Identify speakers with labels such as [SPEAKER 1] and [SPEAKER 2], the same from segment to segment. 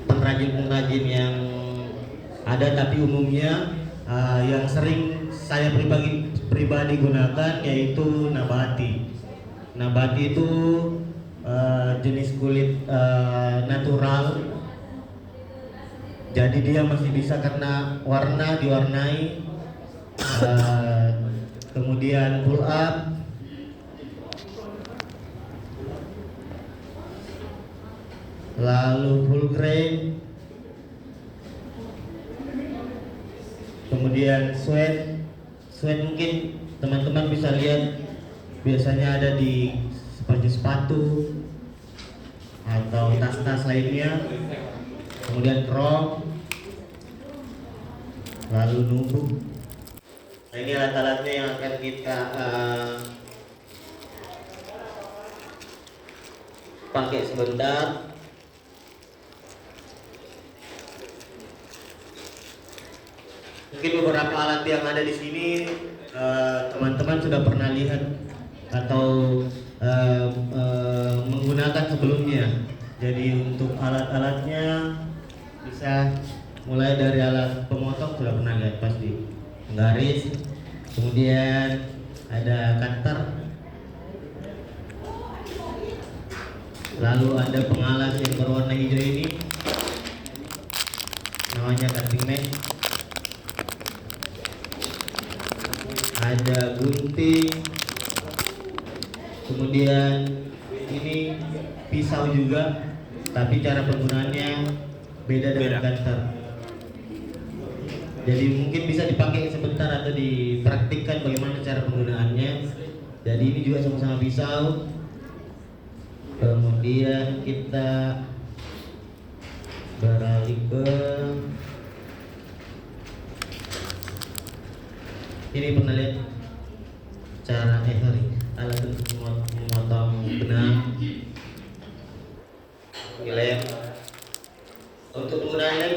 [SPEAKER 1] pengrajin-pengrajin yang ada, tapi umumnya yang sering saya pribadi gunakan yaitu nabati. Nabati itu jenis kulit natural, jadi dia masih bisa kena warna, diwarnai, kemudian pull up, lalu full grain, kemudian sweat mungkin teman-teman bisa lihat biasanya ada di seperti sepatu atau tas-tas lainnya, kemudian crop, lalu nubuh. Nah, ini alat-alatnya yang akan kita pakai sebentar. Mungkin beberapa alat yang ada di sini teman-teman sudah pernah lihat atau menggunakan sebelumnya. Jadi untuk alat-alatnya bisa mulai dari alat pemotong, sudah pernah lihat pasti, penggaris, kemudian ada cutter, lalu ada pengalas yang berwarna hijau ini namanya cutting mat, ada gunting, kemudian ini pisau juga, tapi cara penggunaannya beda dengan cutter. Jadi mungkin bisa dipakai sebentar atau dipraktikkan bagaimana cara penggunaannya. Jadi ini juga sama-sama pisau. Kemudian kita beralih ke ini, pernah lihat cara alat untuk memotong benang, lem. Untuk penggunaan lem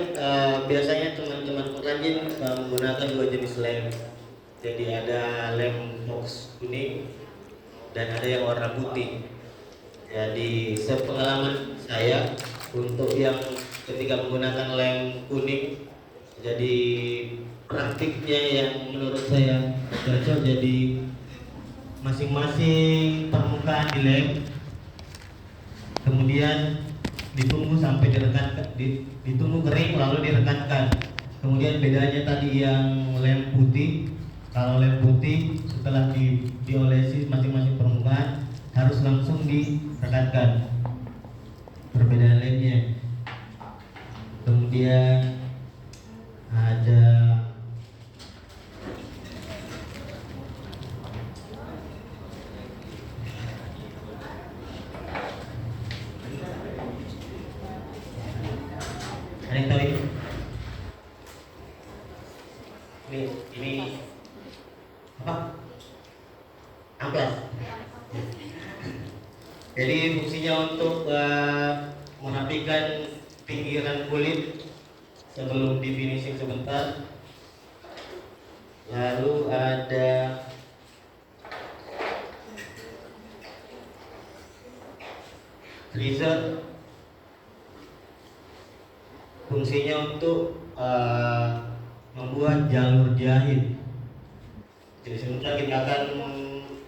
[SPEAKER 1] biasanya teman-teman pengrajin menggunakan dua jenis lem. Jadi ada lem box kuning dan ada yang warna putih. Jadi sepengalaman saya untuk yang ketika menggunakan lem kuning, jadi praktiknya yang menurut saya cocok, jadi masing-masing permukaan dilem, kemudian ditunggu sampai direkatkan, ditunggu kering lalu direkatkan. Kemudian bedanya tadi yang lem putih, kalau lem putih setelah diolesi masing-masing permukaan harus langsung direkatkan, perbedaan lemnya. Kemudian ada yang tahu ini apa? Amplas. Jadi fungsinya untuk merapikan pinggiran kulit sebelum di finishing sebentar. Lalu ada tweezer, fungsinya untuk membuat jalur jahit. Jadi sebentar kita akan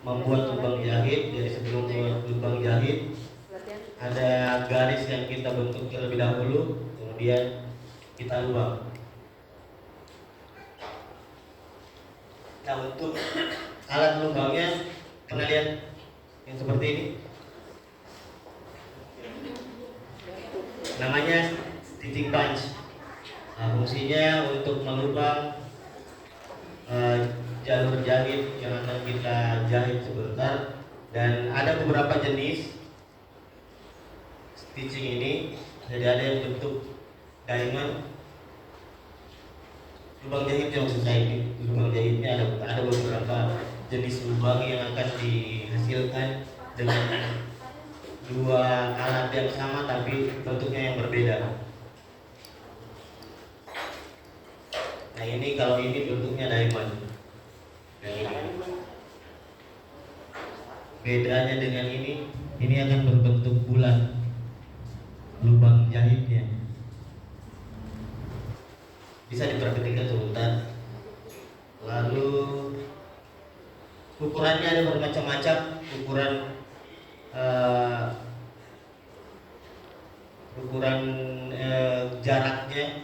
[SPEAKER 1] membuat lubang jahit. Jadi sebelum lubang jahit ada garis yang kita bentuk terlebih dahulu, kemudian kita lubang. Nah, untuk alat lubangnya pernah lihat yang seperti ini? Namanya stitching punch. Nah, fungsinya untuk melubang jalur jahit yang akan kita jahit sebentar. Dan ada beberapa jenis stitching ini. Jadi ada yang bentuk diamond, lubang jahit yang maksud saya ini. Lubang jahitnya ada beberapa jenis lubang yang akan dihasilkan dengan dua alat yang sama tapi bentuknya yang berbeda. Nah, ini kalau ini bentuknya diamond. Bedanya dengan ini akan berbentuk bulat lubang jahitnya. bisa diperhatikan sebentar. Lalu ukurannya ada bermacam-macam, ukuran jaraknya,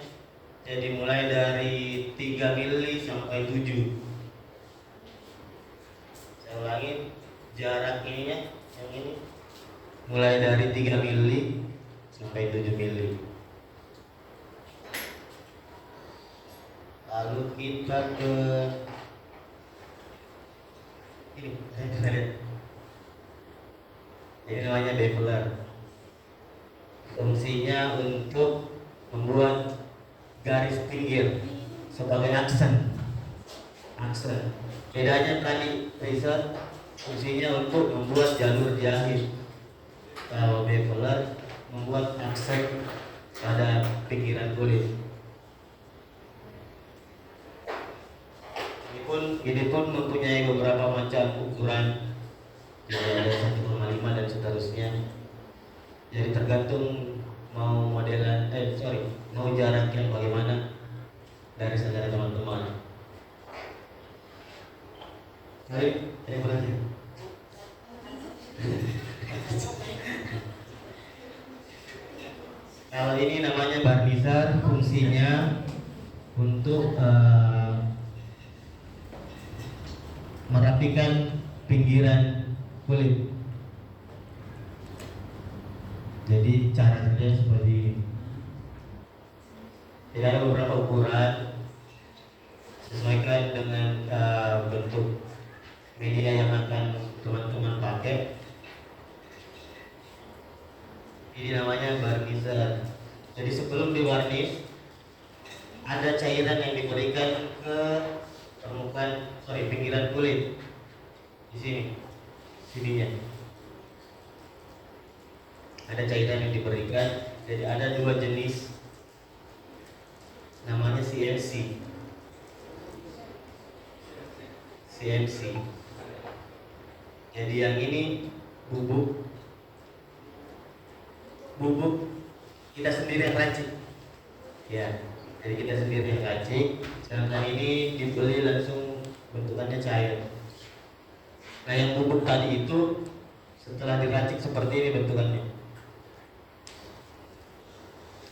[SPEAKER 1] jadi mulai dari 3 mili sampai 7. Saya ulangi, jarak ininya yang ini mulai dari 3 mili sampai 7 mili. Lalu kita ke ini, saya lihat. Ini namanya beveler. Fungsinya untuk membuat garis pinggir sebagai aksen. Bedanya tadi riset fungsinya untuk membuat jalur jahit. Kalau beveler membuat aksen pada pinggiran kulit. Ini pun mempunyai beberapa macam ukuran, jadi ada 1,5 dan seterusnya. Jadi tergantung mau mau jarak yang bagaimana dari saudara teman-teman. Baik, terima kasih. Kalau ini namanya barnizer, fungsinya untuk merapikan pinggiran kulit. Jadi cara kerja seperti ini. Jadi ada beberapa ukuran, sesuaikan dengan bentuk media yang akan teman-teman pakai. Ini namanya barnizer. Jadi sebelum divarnish, ada cairan yang diberikan ke pinggiran kulit di sininya. Ada cairan yang diberikan. Jadi ada 2 jenis, namanya CMC. Jadi yang ini bubuk kita sendiri yang racik. Ya, jadi kita sendiri yang racik. Sedangkan ini dibeli langsung bentukannya cair. Nah, yang bubuk tadi itu setelah diracik seperti ini bentukannya.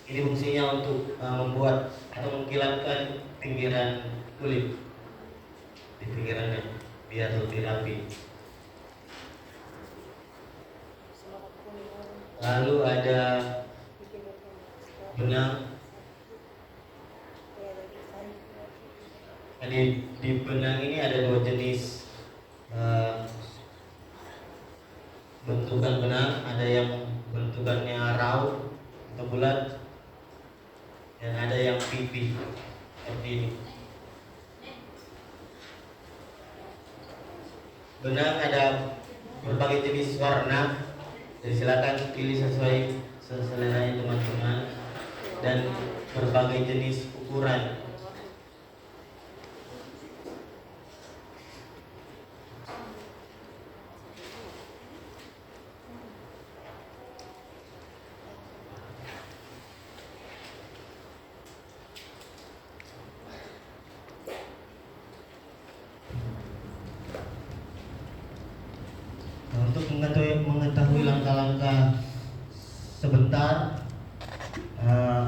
[SPEAKER 1] Ini fungsinya untuk membuat atau mengkilatkan pinggiran kulit di pinggirannya biar lebih rapi. Lalu ada benang. Di benang ini ada 2 jenis bentukan benang. Ada yang bentukannya round atau bulat, dan ada yang pipi seperti ini. Benang ada berbagai jenis warna, jadi silakan pilih sesuai selera teman-teman, dan berbagai jenis ukuran. Untuk mengetahui langkah-langkah sebentar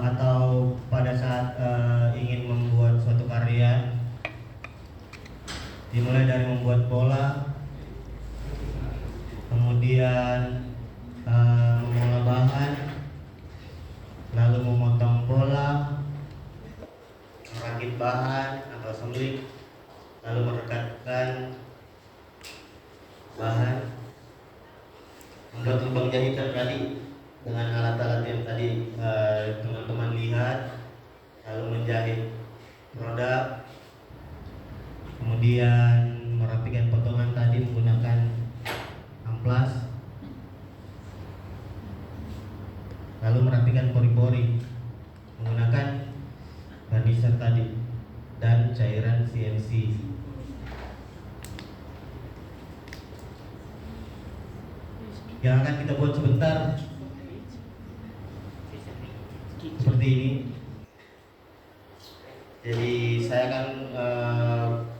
[SPEAKER 1] atau pada saat ingin membuat suatu karya, dimulai dari membuat pola, kemudian mengolah bahan, lalu memotong pola, merakit bahan atau assembly, lalu merekatkan bahan, membuat lubang jahitan tadi dengan alat-alat yang tadi teman-teman lihat, lalu menjahit produk, kemudian merapikan potongan tadi menggunakan amplas, lalu merapikan pori-pori menggunakan barnizer tadi dan cairan CMC. Yang akan kita buat sebentar seperti ini. Jadi saya akan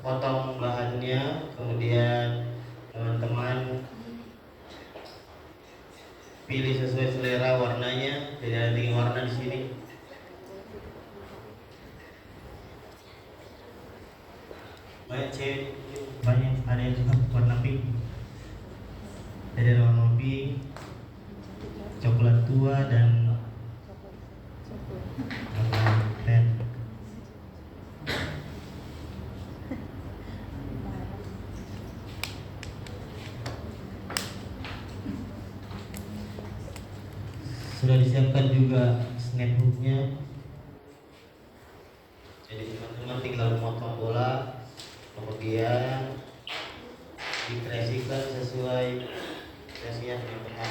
[SPEAKER 1] potong bahannya, kemudian teman-teman pilih sesuai selera warnanya. Jadi ada 3 warna di sini. Banyak cewek, banyak ada yang suka warna pink. Jadi ada warna pink, coklat tua, dan warna pen. Sudah disiapkan juga snapbooknya. Jadi teman-teman tinggal memotong bola, kemudian dikreasikan sesuai kreasian teman-teman.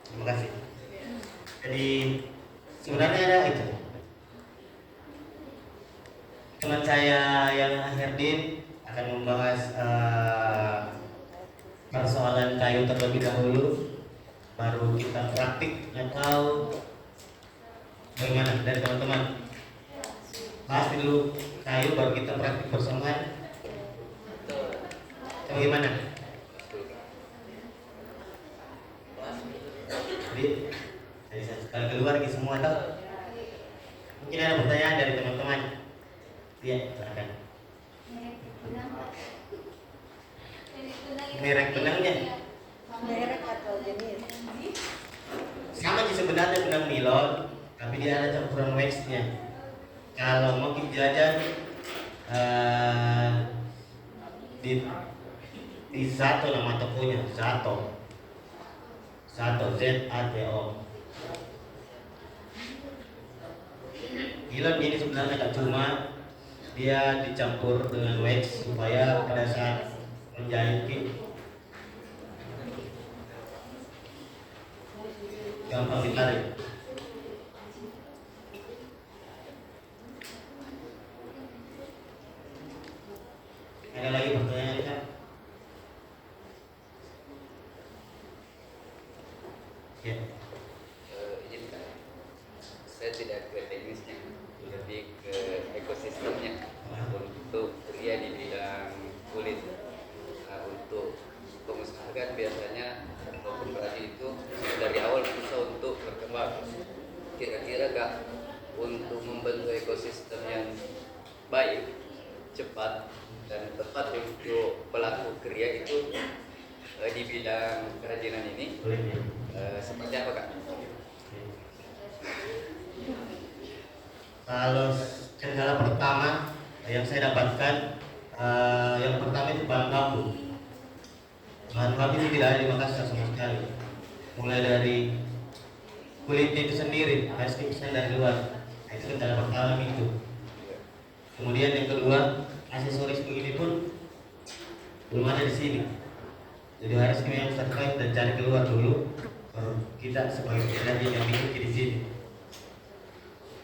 [SPEAKER 1] Terima kasih. Jadi sebenarnya ada itu. Teman saya yang Herdin akan membahas persoalan kayu terlebih dahulu, baru kita praktik atau bagaimana dari teman-teman. Bahas dulu kayu baru kita praktik bersamaan. Bagaimana? Jadi sekali keluar ke semua tahu. Mungkin ada pertanyaan dari teman-teman. Iya, silakan. Merek benangnya?
[SPEAKER 2] Merek atau jenis?
[SPEAKER 1] Sama sih sebenarnya benang nilon, tapi dia ada campuran waxnya. Kalau mau jajan di Zato, nama tokonya Zato, Zato. Nilon ini sebenarnya gak cuma dia dicampur dengan wax supaya pada saat menjahit gampang ditarik. Ada lagi pertanyaan kan? Ya.
[SPEAKER 3] Izinkan, saya tidak ke teknisnya, lebih ke ekosistemnya. Untuk pria di bidang kulit, untuk pengusaha kan biasanya ataupun berarti itu dari awal susah untuk berkembang. Kira-kira gak untuk membentuk ekosistem yang baik, cepat dan tepat untuk pelaku kriya itu di bidang kerajinan ini seperti apa Kak?
[SPEAKER 1] Kalau kendala pertama yang saya dapatkan, yang pertama itu bahan baku. Bahan baku itu tidak ada di Makassar sama sekali. Mulai dari kulitnya itu sendiri harus dipesan dari luar. Nah, itu kendala pertama itu. Kemudian yang kedua, aksesoris begini pun belum ada di sini. Jadi harus memang survive dan cari keluar dulu. Baru kita sebagai pengrajin yang bikin di sini.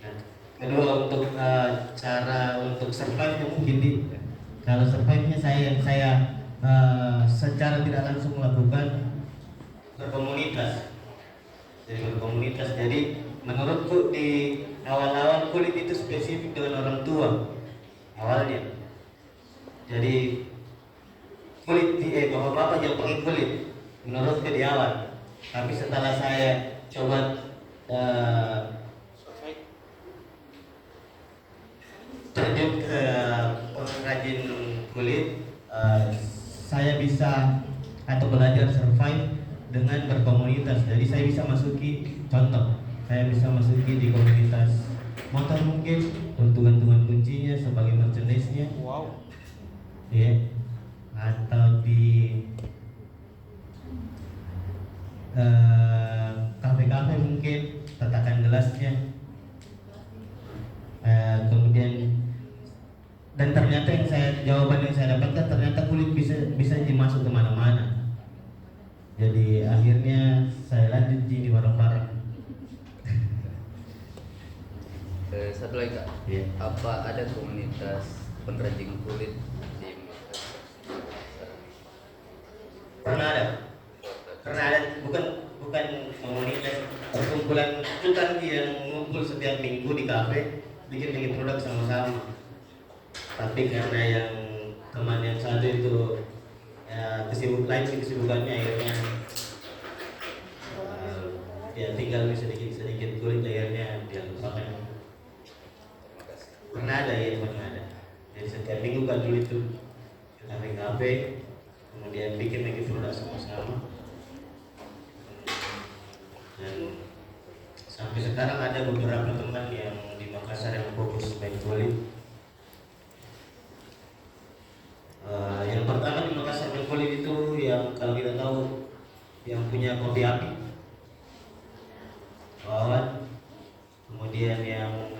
[SPEAKER 1] Nah, kedua untuk cara untuk survive mungkin kalau survive-nya saya secara tidak langsung melakukan berkomunitas. Jadi menurutku di awal-awal kulit itu spesifik dengan orang tua awalnya. Jadi kulit bapak-bapak yang pakai kulit menurutku di awal. Tapi setelah saya coba terjun ke pengrajin kulit, saya bisa atau belajar survive dengan berkomunitas. Jadi saya bisa masuki, contoh, saya bisa masuki di komunitas motor mungkin untuk gantungan kuncinya sebagai merchandise-nya.
[SPEAKER 4] Wow.
[SPEAKER 1] Ya. Atau di kafe-kafe mungkin tatakan gelasnya. Kemudian dan ternyata jawaban yang saya dapatkan ternyata kulit bisa dimasuk kemana-mana. Jadi akhirnya saya lanjut di barang-barang.
[SPEAKER 3] Satu lagi Kak,
[SPEAKER 1] Iya.
[SPEAKER 3] apa ada komunitas pengrajin kulit di Makassar?
[SPEAKER 1] kafe bikin produk sama-sama. Tapi karena yang teman yang satu itu ya kesibukannya akhirnya dia tinggal sedikit kulit, akhirnya dia lupakan. Pernah ada. Jadi setiap minggu kan dulu itu kita kafe, kemudian bikin lagi produk sama-sama. Dan sampai sekarang ada beberapa teman yang di Makassar yang fokus main kulit. Yang pertama di Makassar main kulit itu yang kalau kita tahu yang punya kopi api, Wawan, kemudian yang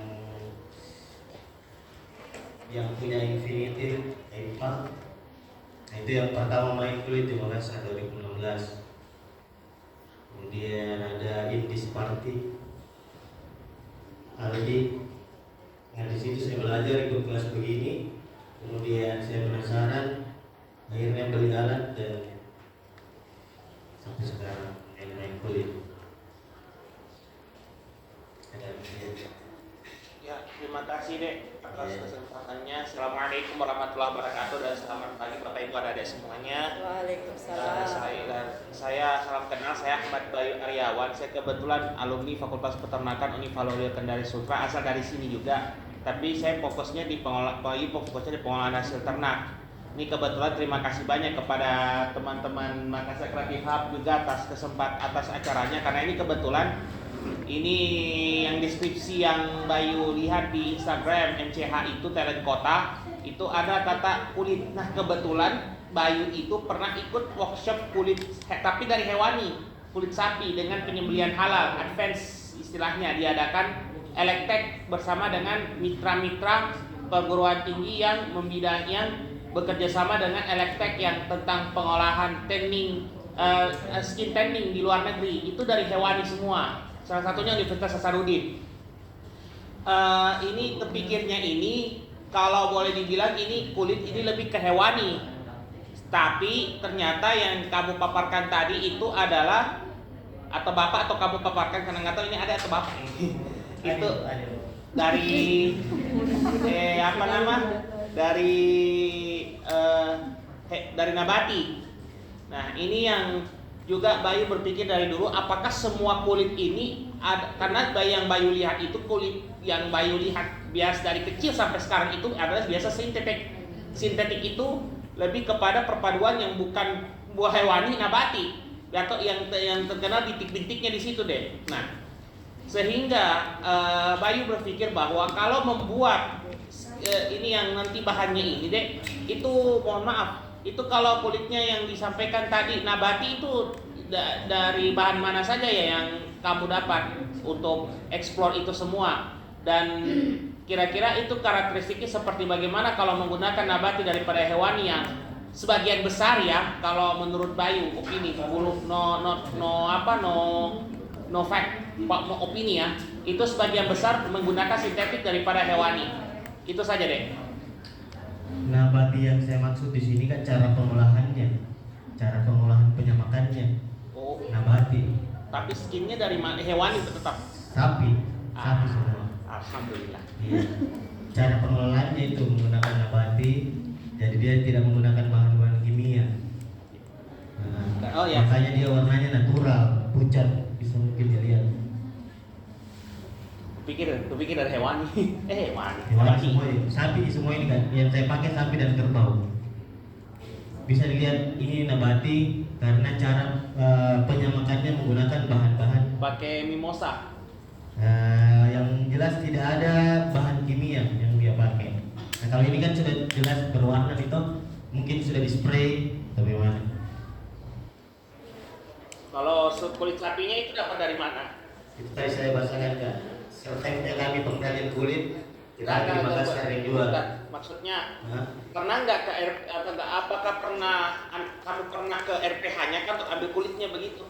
[SPEAKER 1] punya Infinity, Epa. Nah, itu yang pertama main kulit di Makassar 2016. Kemudian ada Indis Party, Aldi. Nah, di situ saya belajar ikut kelas begini. Kemudian saya penasaran, akhirnya beli alat dan sampai sekarang main kulit.
[SPEAKER 4] Ya, terima kasih Dek atas kesempatannya. Assalamualaikum warahmatullahi wabarakatuh dan selamat pagi Bapak Ibu adik-adik semuanya.
[SPEAKER 2] Waalaikumsalam.
[SPEAKER 4] Saya salam kenal, saya Ahmad Bayu Aryawan. Saya kebetulan alumni Fakultas Peternakan Univaloril Kendari Sultra, asal dari sini juga. Tapi saya fokusnya di pengolahan hasil ternak. Ini kebetulan terima kasih banyak kepada teman-teman Makassar Creative Hub juga atas acaranya, karena ini kebetulan ini yang deskripsi yang Bayu lihat di Instagram MCH itu talent kota itu ada kata kulit. Nah kebetulan Bayu itu pernah ikut workshop kulit tapi dari hewani, kulit sapi dengan penyembelihan halal advance istilahnya, diadakan Electek bersama dengan mitra-mitra perguruan tinggi yang bekerja sama dengan Electek yang tentang pengolahan tanning, skin tanning di luar negeri. Itu dari hewani semua. Salah satunya Universitas Hasanuddin. Ini kepikirnya ini kalau boleh dibilang ini kulit ini lebih ke hewani. Tapi ternyata yang kamu paparkan tadi itu adalah atau bapak atau kamu paparkan karena nggak tahu ini ada atau bapak itu dari dari nabati. Nah ini yang juga Bayu berpikir dari dulu, apakah semua kulit ini ada, karena yang Bayu lihat itu kulit yang Bayu lihat biasa dari kecil sampai sekarang itu adalah biasa sintetik. Sintetik itu lebih kepada perpaduan yang bukan buah hewani nabati atau yang terkenal bintik-bintiknya di situ deh. Nah sehingga Bayu berpikir bahwa kalau membuat ini yang nanti bahannya ini deh, itu mohon maaf, itu kalau kulitnya yang disampaikan tadi nabati itu dari bahan mana saja ya yang kamu dapat untuk eksplor itu semua, dan kira-kira itu karakteristiknya seperti bagaimana kalau menggunakan nabati daripada hewani yang sebagian besar ya kalau menurut Bayu opini no fact opini ya, itu sebagian besar menggunakan sintetik daripada hewani. Itu saja deh.
[SPEAKER 1] Nabati yang saya maksud di sini kan cara pengolahannya, cara pengolahan penyamakannya.
[SPEAKER 4] Oh.
[SPEAKER 1] Nabati.
[SPEAKER 4] Tapi skinnya dari mana? Hewani tetap.
[SPEAKER 1] Sapi semua.
[SPEAKER 4] Alhamdulillah.
[SPEAKER 1] Iya. Cara pengelolaannya itu menggunakan nabati, jadi dia tidak menggunakan bahan-bahan kimia. Nah, makanya dia warnanya natural, pucat. Bisa mungkin dilihat.
[SPEAKER 4] Kupikir dari hewani. Hewani
[SPEAKER 1] semua ini. Sapi semua ini kan yang saya pakai sapi dan kerbau. Bisa dilihat ini nabati karena cara penyamakannya menggunakan bahan-bahan
[SPEAKER 4] pakai mimosa.
[SPEAKER 1] Yang jelas tidak ada bahan kimia yang dia pakai. Nah kalau ini kan sudah jelas berwarna itu, mungkin sudah di spray atau bagaimana?
[SPEAKER 4] Kalau kulit sapinya itu dapat dari mana?
[SPEAKER 1] Itu tadi saya bahasakan kan. Sertaipnya kami pengrajin kulit, kita di Makassar yang jual.
[SPEAKER 4] Maksudnya, pernah nggak ke apakah kamu pernah ke RPH-nya kan untuk ambil kulitnya begitu?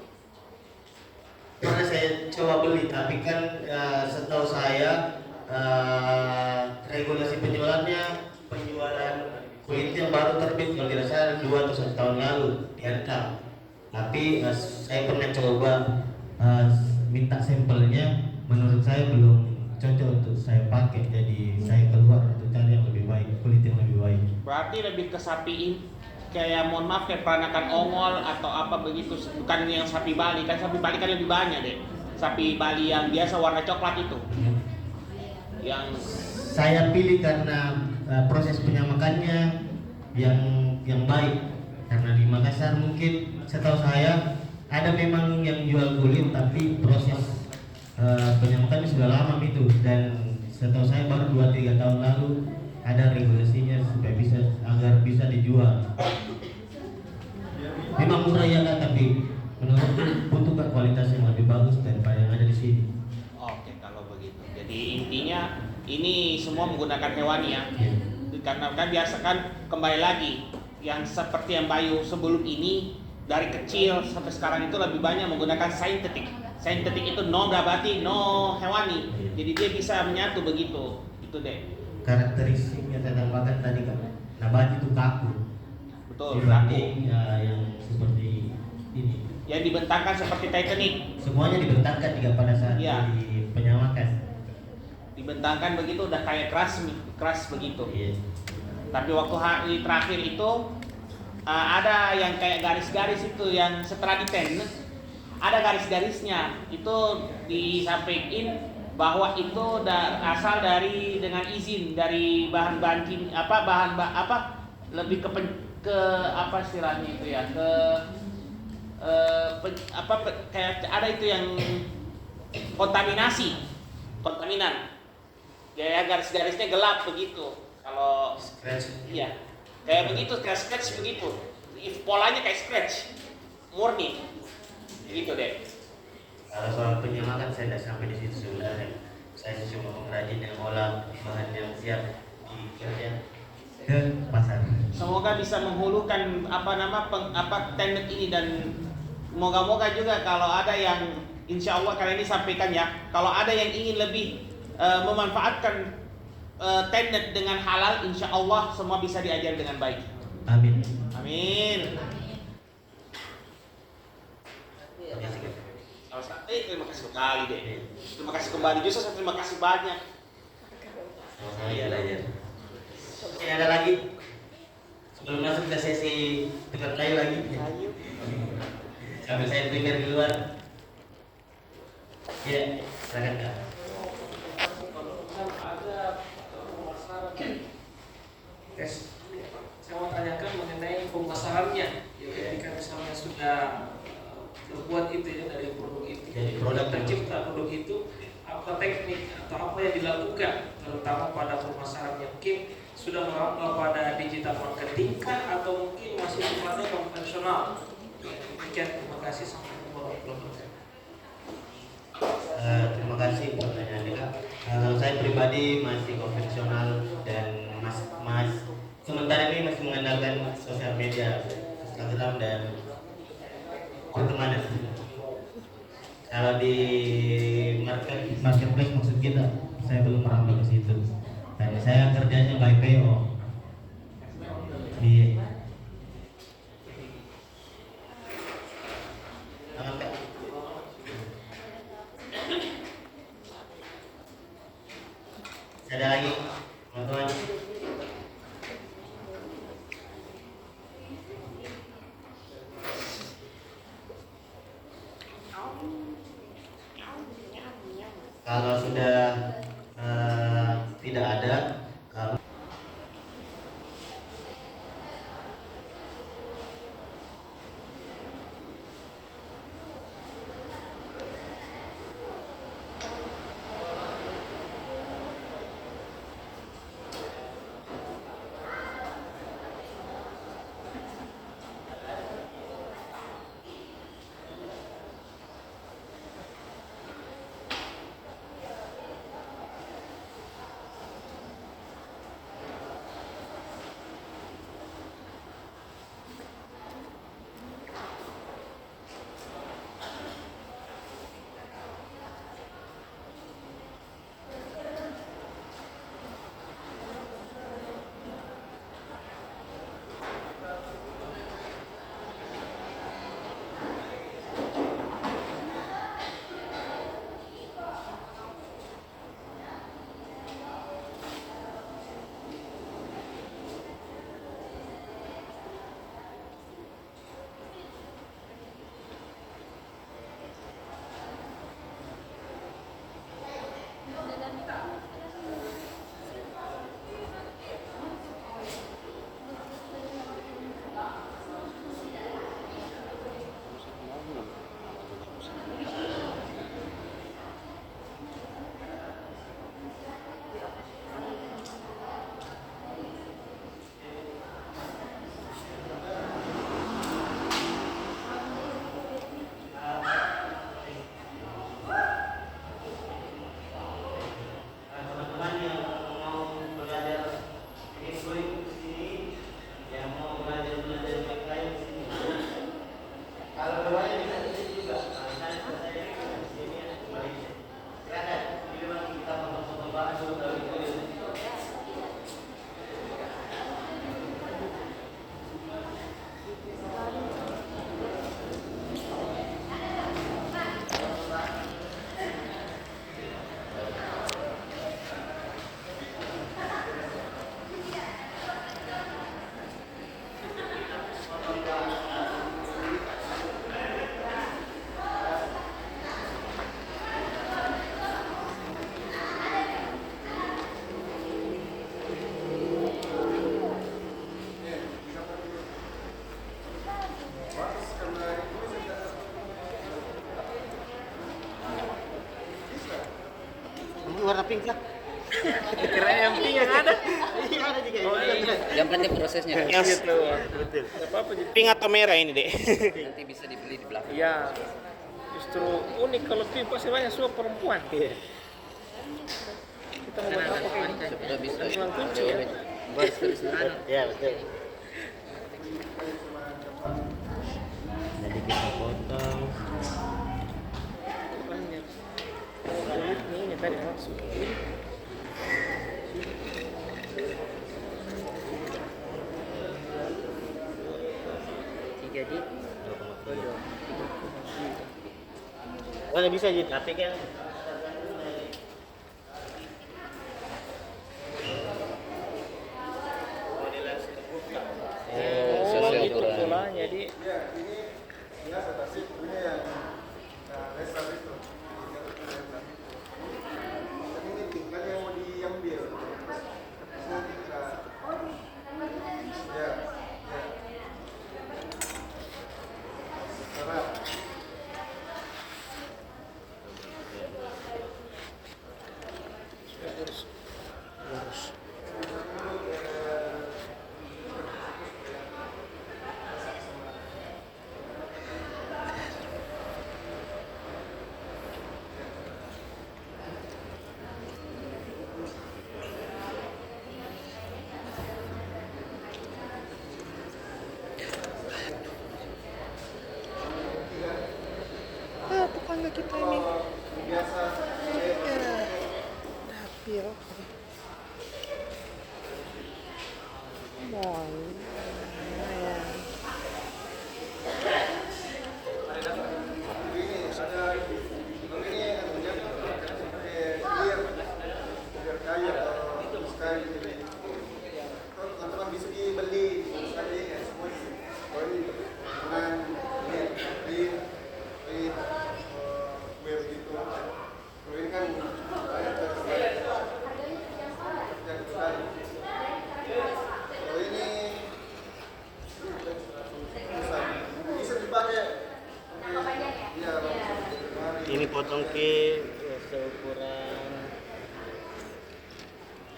[SPEAKER 1] Pernah saya coba beli, tapi kan setahu saya regulasi penjualan kulitnya baru terbit kalau tidak salah 2 atau 1 tahun lalu di RK. Tapi saya pernah coba minta sampelnya, menurut saya belum cocok untuk saya pakai, jadi saya keluar untuk cari yang lebih baik, kulit yang lebih baik.
[SPEAKER 4] Berarti lebih ke sapi kayak mohon maaf kayak peranakan ongol atau apa begitu, bukan yang sapi Bali. Kan sapi Bali kan lebih banyak deh. Sapi Bali yang biasa warna coklat itu. Yang
[SPEAKER 1] Saya pilih karena proses penyamakannya yang baik. Karena di Makassar mungkin setahu saya ada memang yang jual kulit, tapi proses penyamakannya sudah lama itu, dan setahu saya baru 2-3 tahun lalu ada regulasinya supaya agar bisa dijual. Memang murah ya kan, tapi menurutku butuhkan kualitas yang lebih bagus daripada yang ada di sini.
[SPEAKER 4] oke, kalau begitu. Jadi intinya ini semua menggunakan hewani ya. Karena kan biasa kan kembali lagi yang seperti yang Bayu sebelum ini dari kecil sampai sekarang itu lebih banyak menggunakan sintetik. Sintetik itu no berarti no hewani. Jadi dia bisa menyatu begitu. Itu deh.
[SPEAKER 1] Karakteristik yang saya tambahkan tadi kan, nabati itu kaku
[SPEAKER 4] Betul.
[SPEAKER 1] dibanding yang seperti ini.
[SPEAKER 4] Yang dibentangkan seperti Titanic.
[SPEAKER 1] Semuanya dibentangkan jika pada saat
[SPEAKER 4] Iya.
[SPEAKER 1] di penyamakan.
[SPEAKER 4] Dibentangkan begitu udah kayak keras begitu.
[SPEAKER 1] Iya.
[SPEAKER 4] Tapi waktu hari terakhir itu ada yang kayak garis-garis itu yang setelah diten ada garis-garisnya itu disampaikan bahwa itu asal dari dengan izin dari bahan-bahan lebih ke apa istilahnya itu ya kayak ada itu yang kontaminan gaya garis-garisnya gelap begitu kalau
[SPEAKER 1] Scratch.
[SPEAKER 4] iya kayak begitu kayak scratch begitu polanya kayak scratch murni gitu deh.
[SPEAKER 1] Kalau soal penyamakan saya tidak sampai di situ sebenarnya. Saya cuma pengrajin yang olah bahan yang siap dikirim ke pasar.
[SPEAKER 4] Semoga bisa menghulukan teknik ini, dan moga-moga juga kalau ada yang insya Allah kali ini sampaikan ya, kalau ada yang ingin lebih memanfaatkan teknik dengan halal, insya Allah semua bisa diajar dengan baik.
[SPEAKER 1] Amin.
[SPEAKER 4] Amin.
[SPEAKER 1] Terima kasih.
[SPEAKER 4] Terima kasih sekali deh. Terima kasih kembali justru saya terima kasih banyak.
[SPEAKER 1] Sama-sama ya belajar. Mungkin ada lagi sebelum masuk ke sesi tukar kayu lagi. Sambil saya pikir di luar. Ya, silakan Kak.
[SPEAKER 5] Tes, saya mau tanyakan mengenai pemasarannya. Ya, ketika misalnya sudah terbuat itu ya dari produk itu,
[SPEAKER 1] Jadi produk
[SPEAKER 5] tercipta produk itu, apa teknik atau apa yang dilakukan terutama pada pemasarannya? Mungkin sudah merambah pada digital marketing kah, atau mungkin masih sifatnya konvensional? Demikian, terima kasih, sampai jumpa warahmatullahi wabarakatuh.
[SPEAKER 1] Terima kasih pertanyaannya Kak. Kalau saya pribadi masih konvensional dan sementara ini masih mengandalkan sosial media, Instagram dan pertemanan. Kalau di marketplace maksud kita, saya belum merambah ke situ. Dan saya kerjanya by PO. Iya. Aman, Kak? Ada lagi, teman-teman? Kalau sudah tidak ada, kalau
[SPEAKER 4] pink kah? Kira yang pink yang ada.
[SPEAKER 1] Iya ada juga.
[SPEAKER 4] Oh, iya.
[SPEAKER 3] Yang penting prosesnya.
[SPEAKER 4] Yang
[SPEAKER 1] Betul.
[SPEAKER 4] apa-apa pink atau merah ini, Dek?
[SPEAKER 3] Nanti bisa dibeli di belakang.
[SPEAKER 4] Iya. Justru unik kalau pink pasti banyak semua perempuan.
[SPEAKER 1] Iya.
[SPEAKER 4] Kita mau buat apa kayak gitu?
[SPEAKER 3] Sudah bisa.
[SPEAKER 4] Memang kunci ya.
[SPEAKER 1] Iya betul. Jadi kita potong.
[SPEAKER 4] Banyak. Ini tadi langsung.
[SPEAKER 3] Tiga di.
[SPEAKER 1] Mana bisa jadi tapi kan
[SPEAKER 4] Oh,
[SPEAKER 3] sesuai
[SPEAKER 4] itu
[SPEAKER 3] ukuran.
[SPEAKER 4] polanya, Di. Tetangga kita ini. Dapil. Mall.
[SPEAKER 6] Bisa dibeli
[SPEAKER 1] ini potong ke seukuran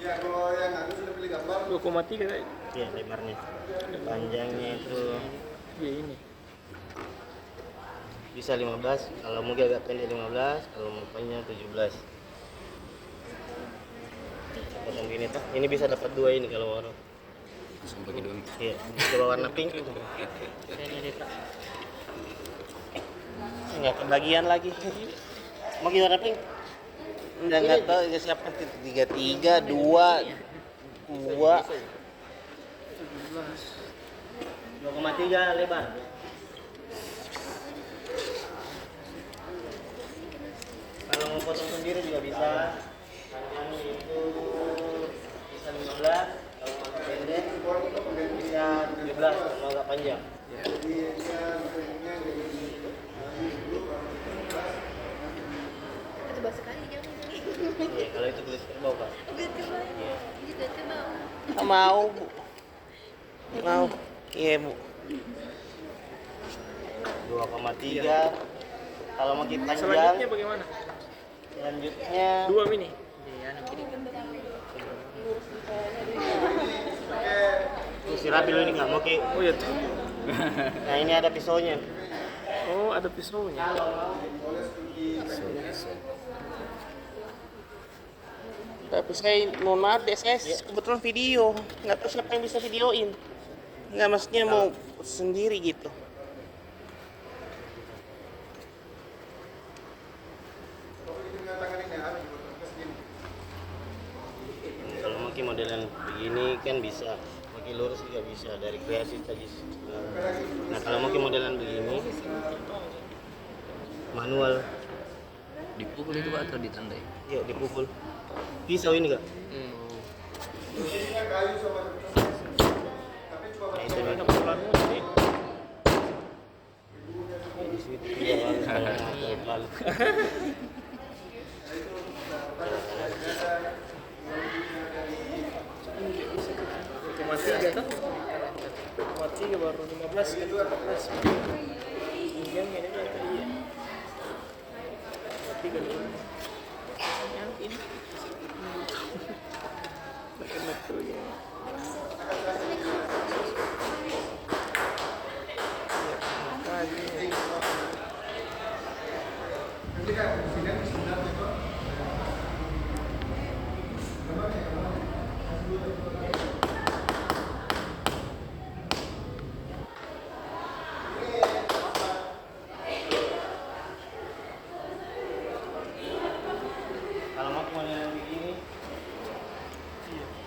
[SPEAKER 6] ya, kalau yang aku sudah beli gambar
[SPEAKER 4] 2,3 tadi.
[SPEAKER 1] ya lebarnya. Panjangnya itu
[SPEAKER 4] Ya ini.
[SPEAKER 1] bisa 15, kalau mau agak pendek 15, kalau mau panjang 17. Potong gini tuh. Ini bisa dapat 2 ini kalau warna.
[SPEAKER 3] Langsung bagi dua.
[SPEAKER 1] Iya, coba warna pink.
[SPEAKER 4] Enggak kebagian lagi.
[SPEAKER 1] Mau warna pink?
[SPEAKER 4] Udah enggak tahu ya siapa 33, 2,
[SPEAKER 1] 2,3 lebar. Kalau mau potong sendiri juga bisa. Panjangnya itu bisa 15, kalau mau pendek bisa 17 kalau agak panjang.
[SPEAKER 2] Coba sekali jangan ini.
[SPEAKER 1] Iya, kalau itu kulit kerbau Pak.
[SPEAKER 2] Udah coba.
[SPEAKER 1] Iya.
[SPEAKER 2] Juga coba.
[SPEAKER 4] mau, Bu. Mau. Iya, Bu.
[SPEAKER 1] 2,3. Kalau mau kita
[SPEAKER 4] Selanjutnya
[SPEAKER 1] panjang,
[SPEAKER 4] bagaimana?
[SPEAKER 1] selanjutnya
[SPEAKER 4] 2 mini.
[SPEAKER 1] si rapi lo ini nggak mau Ki.
[SPEAKER 4] Oh ya tuh.
[SPEAKER 1] Nah ini ada pisaunya.
[SPEAKER 4] Oh, ada pisaunya. Tapi saya mohon maaf deh, saya kebetulan video, nggak tahu siapa yang bisa videoin. Nggak, maksudnya mau sendiri gitu.
[SPEAKER 1] Kalau mau Ki modelan begini kan bisa, mau Ki lurus juga bisa, dari kreasi tadi. Nah kalau mau Ki modelan begini, manual,
[SPEAKER 3] Dipukul itu Pak atau ditandai?
[SPEAKER 1] ya dipukul. Pisau ini kak. Nah itu nih. Di situ dia lalu.
[SPEAKER 4] Tiga baru 15 kan 14. Yang ini ada tadi. 3 dulu. Yang ini Kena tuh ya.
[SPEAKER 6] Nanti kan presiden sebenarnya kok.
[SPEAKER 1] Kalau mau model begini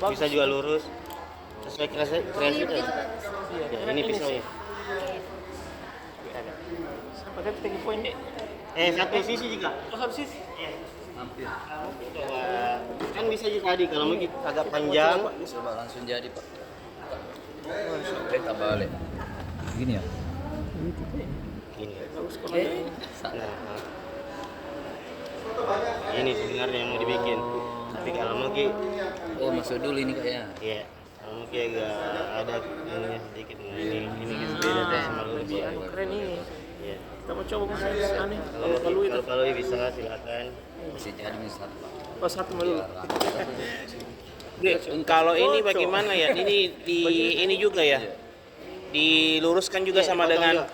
[SPEAKER 1] bisa juga lurus sesuai kreasi kan. Ya, ini pisaunya.
[SPEAKER 4] Sampai kan tinggi poin deh.
[SPEAKER 1] Satu sisi juga.
[SPEAKER 4] Oh, satu sisi.
[SPEAKER 1] Iya.
[SPEAKER 3] Hampir.
[SPEAKER 1] Coba kan bisa juga tadi kalau mau agak panjang.
[SPEAKER 3] Coba langsung jadi Pak. Tambah balik. Gini ya?
[SPEAKER 1] Gini.
[SPEAKER 3] Oke.
[SPEAKER 1] Nah, ini sebenarnya yang mau dibikin. Tapi kalau mau
[SPEAKER 3] Oh, masuk dulu ini kayaknya.
[SPEAKER 1] ya kalau mau agak ada ininya sedikit. Nah, ini beda deh sama lurus.
[SPEAKER 4] Keren ini.
[SPEAKER 1] Iya.
[SPEAKER 4] Kita mau coba mas aneh.
[SPEAKER 1] Kalau bisa silakan.
[SPEAKER 3] Masih jadi misal Pak.
[SPEAKER 4] Oh, satu malu.
[SPEAKER 3] Biar
[SPEAKER 4] Kalau ini bagaimana ya? Ini juga ya. Diluruskan juga sama dengan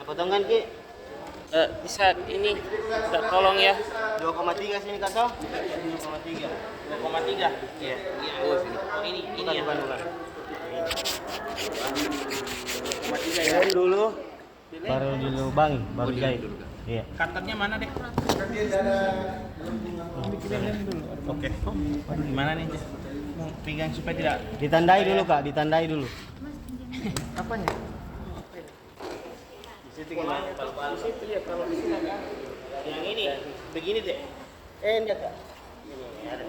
[SPEAKER 1] Potong kan Ki?
[SPEAKER 4] bisa ini tolong ya
[SPEAKER 1] 2,3 sini Kak. 2,3.
[SPEAKER 4] 2,3.
[SPEAKER 1] Iya.
[SPEAKER 4] Oh, ini ya.
[SPEAKER 1] Bukan.
[SPEAKER 4] Jahit
[SPEAKER 1] Dulu baru dilubangi, baru jahit. Iya.
[SPEAKER 4] Cutternya mana deh?
[SPEAKER 6] Kan dia ada
[SPEAKER 4] Oke. Waduh gimana nih? Mau pegang supaya tidak
[SPEAKER 1] Ditandai dulu Kak, ditandai dulu.
[SPEAKER 4] apanya?
[SPEAKER 1] Di situ gimana?
[SPEAKER 4] Di situ ya kalau di sini kan. Yang ini begini deh.
[SPEAKER 1] Enggak Kak. Ini ada.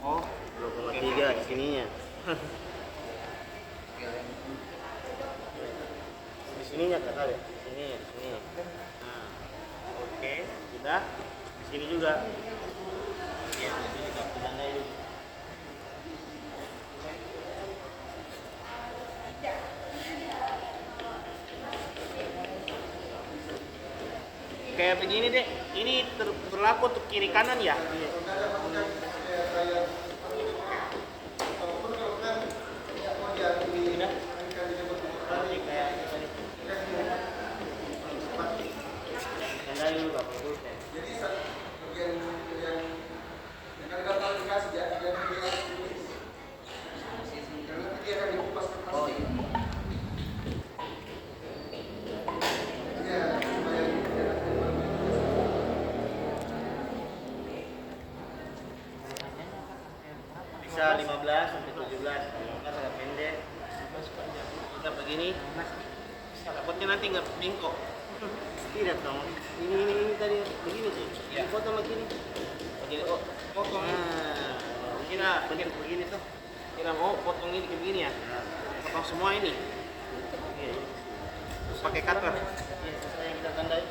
[SPEAKER 1] Oh, 2,3 sininya. Di sininya Kak ada. Sini. Nah.
[SPEAKER 4] Oke, sudah. Di sini juga.
[SPEAKER 1] Ya, di sini Kak, ditandai dulu.
[SPEAKER 4] Kayak begini deh. Ini berlaku untuk kiri kanan ya.
[SPEAKER 1] Tandai dulu Kak, fokusnya.
[SPEAKER 6] jadi bagian yang ada aplikasi ya, dia karena nanti dia akan dikupas ke
[SPEAKER 3] Oh iya.
[SPEAKER 1] Bisa 15 sampai 17. Kalau agak pendek.
[SPEAKER 4] Kita begini. Takutnya nanti nggak bengkok.
[SPEAKER 1] Tidak dong. Ini tadi begini sih.
[SPEAKER 4] Ya.
[SPEAKER 1] Foto begini.
[SPEAKER 4] Begini, oh, potong.
[SPEAKER 1] Nah,
[SPEAKER 4] Kira begini tuh. Kira mau potong ini kayak begini ya. Potong semua ini.
[SPEAKER 1] iya.
[SPEAKER 4] Terus pakai cutter.
[SPEAKER 1] Iya, sesuai yang kita tandai.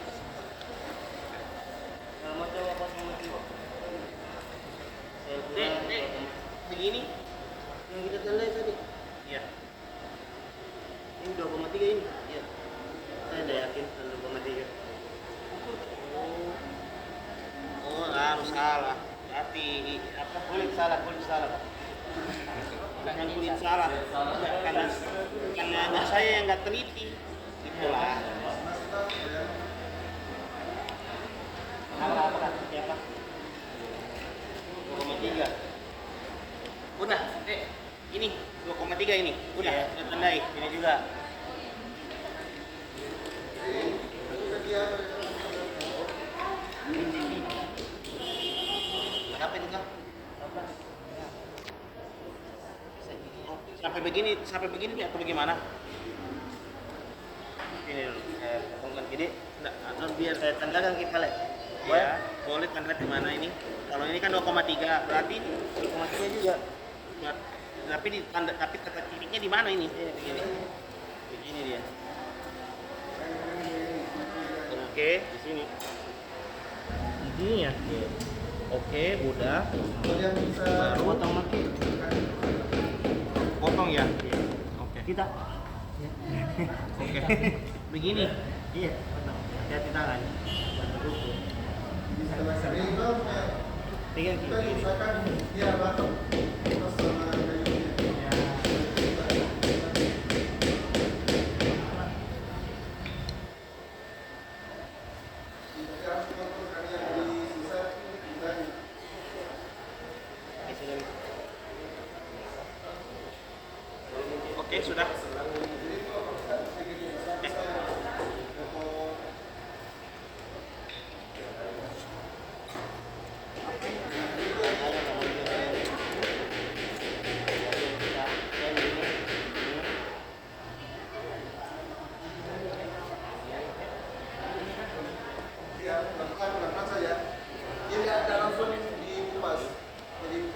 [SPEAKER 1] Kalau mau coba potong lagi.
[SPEAKER 4] Dek, begini.
[SPEAKER 1] Yang kita tandai tadi.
[SPEAKER 4] Iya.
[SPEAKER 1] Ini 2,3 ini. Iya. Saya udah yakin 2,3.
[SPEAKER 4] Oh, harus salah. Berarti apa?
[SPEAKER 1] Kulit salah.
[SPEAKER 4] Jangan kulit salah. Karena saya yang nggak teliti. Itulah.
[SPEAKER 1] Apa? Siapa? 2,3.
[SPEAKER 4] Udah, ini 2,3 ini. Udah,
[SPEAKER 1] Iya.
[SPEAKER 4] udah tandai.
[SPEAKER 1] Ini juga.
[SPEAKER 4] Apa itu Kak? Oh, sampai begini atau bagaimana?
[SPEAKER 1] Ini dulu. Saya potongkan gini.
[SPEAKER 4] Nggak,
[SPEAKER 1] Atau biar saya tandakan kita lihat.
[SPEAKER 4] ya, boleh tanda di mana ini? Kalau ini kan 2,3, berarti
[SPEAKER 1] 2,3 juga.
[SPEAKER 4] tapi tapi kata titiknya di mana ini?
[SPEAKER 1] Begini. Begini dia.
[SPEAKER 4] Oke,
[SPEAKER 1] Di sini.
[SPEAKER 4] di sini ya.
[SPEAKER 1] Iya.
[SPEAKER 4] Oke, udah.
[SPEAKER 6] yang bisa
[SPEAKER 1] Baru potong lagi.
[SPEAKER 4] Potong ya.
[SPEAKER 1] Iya.
[SPEAKER 4] Oke.
[SPEAKER 1] Kita.
[SPEAKER 4] Oke. Begini.
[SPEAKER 1] Iya, potong. Hati-hati tangan. Jangan lupa.
[SPEAKER 6] bisa bahasa itu
[SPEAKER 1] Pegang
[SPEAKER 6] Kita
[SPEAKER 1] kiri.
[SPEAKER 6] usahakan dia batok atas sama kayunya. Jadi harus mengumpulkan yang di sisa tadi.
[SPEAKER 4] Oke, sudah.
[SPEAKER 6] Jadi itu apa? Saya foto. Ya, lakukan saja. Dia tidak ada langsung dikupas. Jadi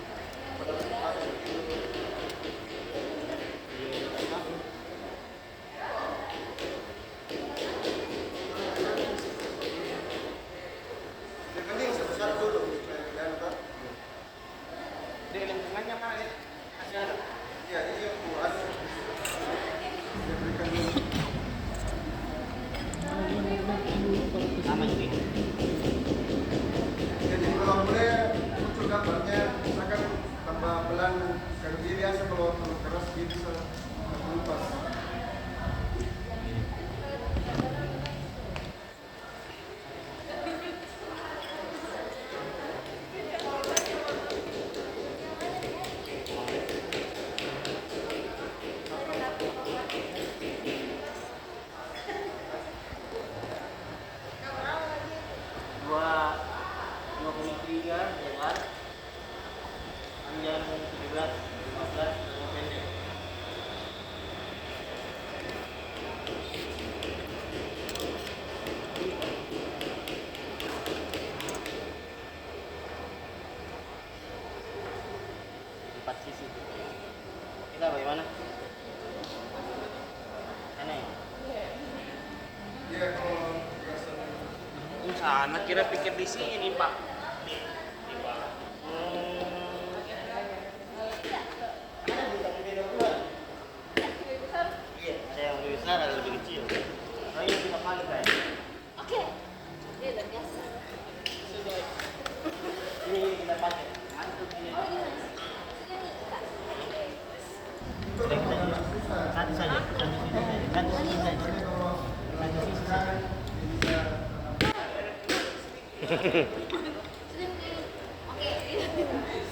[SPEAKER 6] masuk gitu. Yang penting satu-satu dulu. Jangan lupa.
[SPEAKER 4] Di lem tengahnya Pak, ya. Ada.
[SPEAKER 6] Ya, ini yang buat. Dia berikan dulu.
[SPEAKER 1] Sama juga.
[SPEAKER 6] Jadi kalau boleh muncul gambarnya, misalkan tambah pelan kayu dia biasa kalau terlalu keras dia bisa melupas.
[SPEAKER 1] Dua koma tiga lebar, panjang 17, 15, dan pendek. Empat sisi. Kita bagaimana? Aneh.
[SPEAKER 6] Dia kalau rasa
[SPEAKER 4] Sana kira pikir di sini, Pak.
[SPEAKER 1] Iya, ada yang lebih besar, ada yang lebih kecil. Oh iya, kita pakai kan?
[SPEAKER 2] Oke. Dia udah biasa.
[SPEAKER 1] Ini kita pakai. Mantap ini.
[SPEAKER 2] Oh iya. Sudah nih, Kak.
[SPEAKER 1] Sudah kita jual. Satu saja, satu sisi saja, satu sisi saja.
[SPEAKER 6] ini kalau
[SPEAKER 1] Satu sisi saja.
[SPEAKER 6] bisa
[SPEAKER 2] Sudah mungkin. Oke.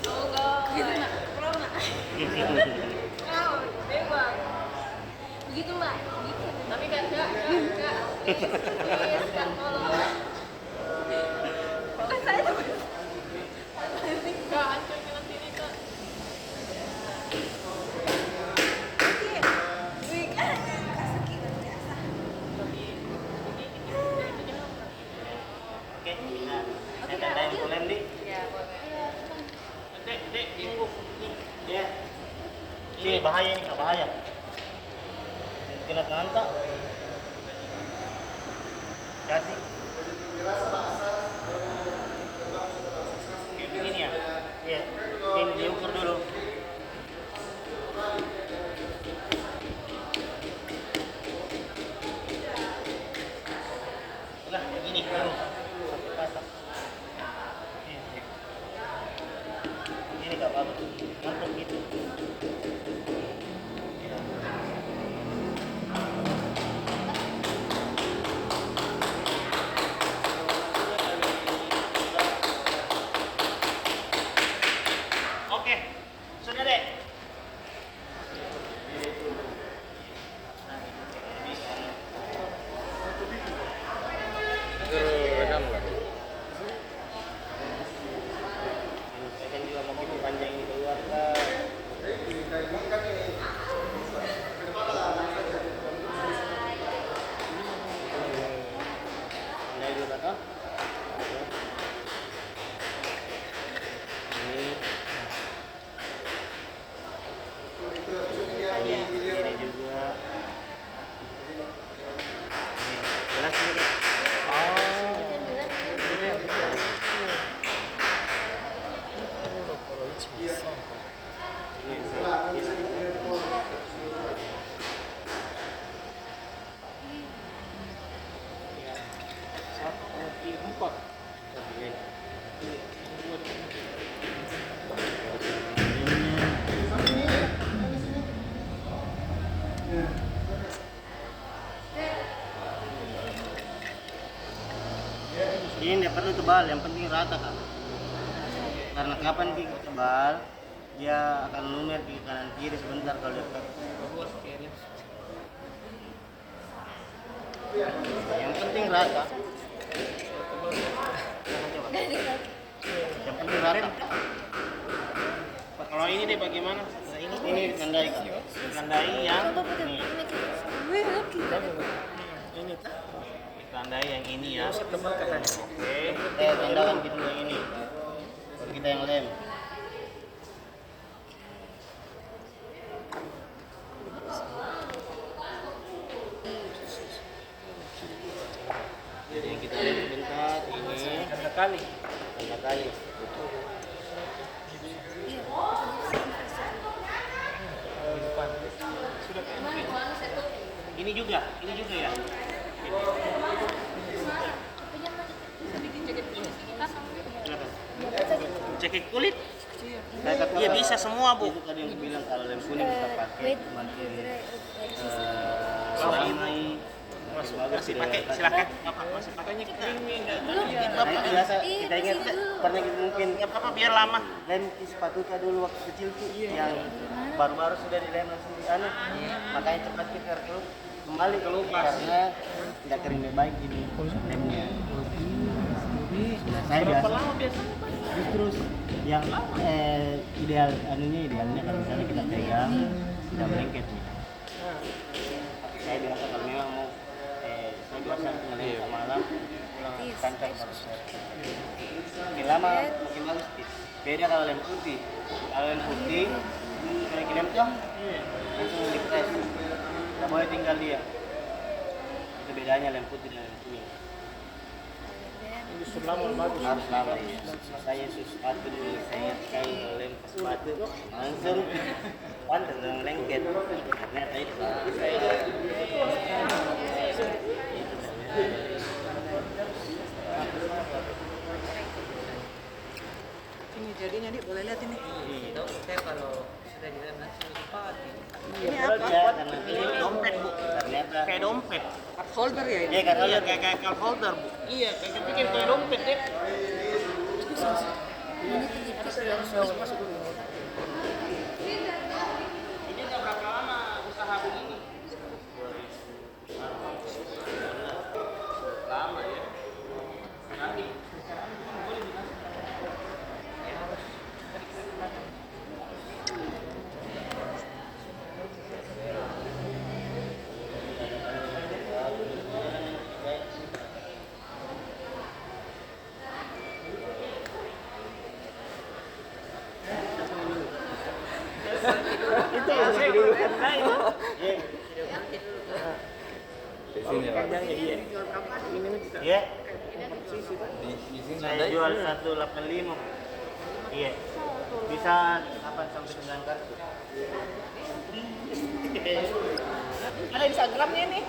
[SPEAKER 2] Semoga. Gitu nak. Pro nak. Oh, bebas. Begitu mbak. Begitu. Tapi kak. Please, kak tolong. Bukan saya tuh. Kak, hancur film sini kak. Wih, Kasuki luar biasa.
[SPEAKER 1] Oke, kita saya tandain kolem di.
[SPEAKER 2] Ya, boleh.
[SPEAKER 4] Dek, ibu.
[SPEAKER 1] Ya. Ini bahaya nih, nggak bahaya. Kena tangan tak? Kasih. Kayak begini ya? Iya. Ini diukur dulu. Udah, begini baru. Satu pasang. Ini nggak bagus. Mantap gitu.
[SPEAKER 4] Oke. Sudah, Dek.
[SPEAKER 1] Saya kan juga mau gitu panjang di keluar kan. Pandai dulu kata. Ini. Ini juga. Jelas ini kan?
[SPEAKER 4] Satu, tiga, empat.
[SPEAKER 1] Ini. Ini tidak perlu tebal, yang penting rata kak. Karena kapan gigi tebal, dia akan lumer di kanan kiri sebentar kalau dia. Yang penting rata. Yang penting rata.
[SPEAKER 4] Kalau ini deh bagaimana?
[SPEAKER 1] Ini tandai kak.
[SPEAKER 4] Tandai yang ini.
[SPEAKER 2] ini
[SPEAKER 4] Tandai yang ini ya. Oke.
[SPEAKER 1] Tandakan gitu yang ini. Kalau kita yang lem. Jadi yang kita lem sebentar ini.
[SPEAKER 5] Tanda kali.
[SPEAKER 1] Tanda kali.
[SPEAKER 4] Ini juga ya. Cekik kulit. Iya bisa semua bu.
[SPEAKER 1] Itu tadi yang bilang kalau lem kuning kita pakai makin warnai.
[SPEAKER 4] Masih pakai silakan. Bapak masih pakainya kering nih.
[SPEAKER 1] Nah, itu biasa kita ingat pernah kita mungkin
[SPEAKER 4] Ya apa biar lama.
[SPEAKER 1] lem sepatu kita dulu waktu kecil tuh yang baru-baru sudah dilem langsung di sana. Makanya cepat kita kembali karena tidak kering baik ini lemnya. Saya biasa justru yang idealnya kalau misalnya kita pegang tidak melengket nih. Saya biasa kalau memang mau saya biasa ngelem malam pulang kancang terus. Makin lama makin bagus. Beda kalau lem putih. Kalau lem putih kalau lem tuh langsung dipres. Tidak boleh tinggal dia. Itu bedanya lem putih dan lem kuning.
[SPEAKER 5] Justru lama bagus.
[SPEAKER 1] Harus lama ya. Saya sepatu dulu saya kayak lem sepatu langsung pantas dengan lengket. Ternyata itu saya.
[SPEAKER 2] ini jadinya nih boleh lihat ini.
[SPEAKER 3] Saya kalau sudah di dalam nasi sepatu.
[SPEAKER 2] Ini apa?
[SPEAKER 1] Ya, karena ini
[SPEAKER 4] Dompet bu.
[SPEAKER 1] ternyata
[SPEAKER 4] Kayak dompet.
[SPEAKER 2] Card holder ya ini.
[SPEAKER 1] iya karena
[SPEAKER 4] Iya kayak card holder bu. Iya kayak bikin kayak dompet deh. Ini udah berapa lama usaha begini? Lama ya. Nanti.
[SPEAKER 1] Iya.
[SPEAKER 3] Di sini
[SPEAKER 1] Saya
[SPEAKER 3] ada
[SPEAKER 1] jual 185. Iya. Bisa 8 sampai 9 kartu.
[SPEAKER 2] Ada Instagramnya nih.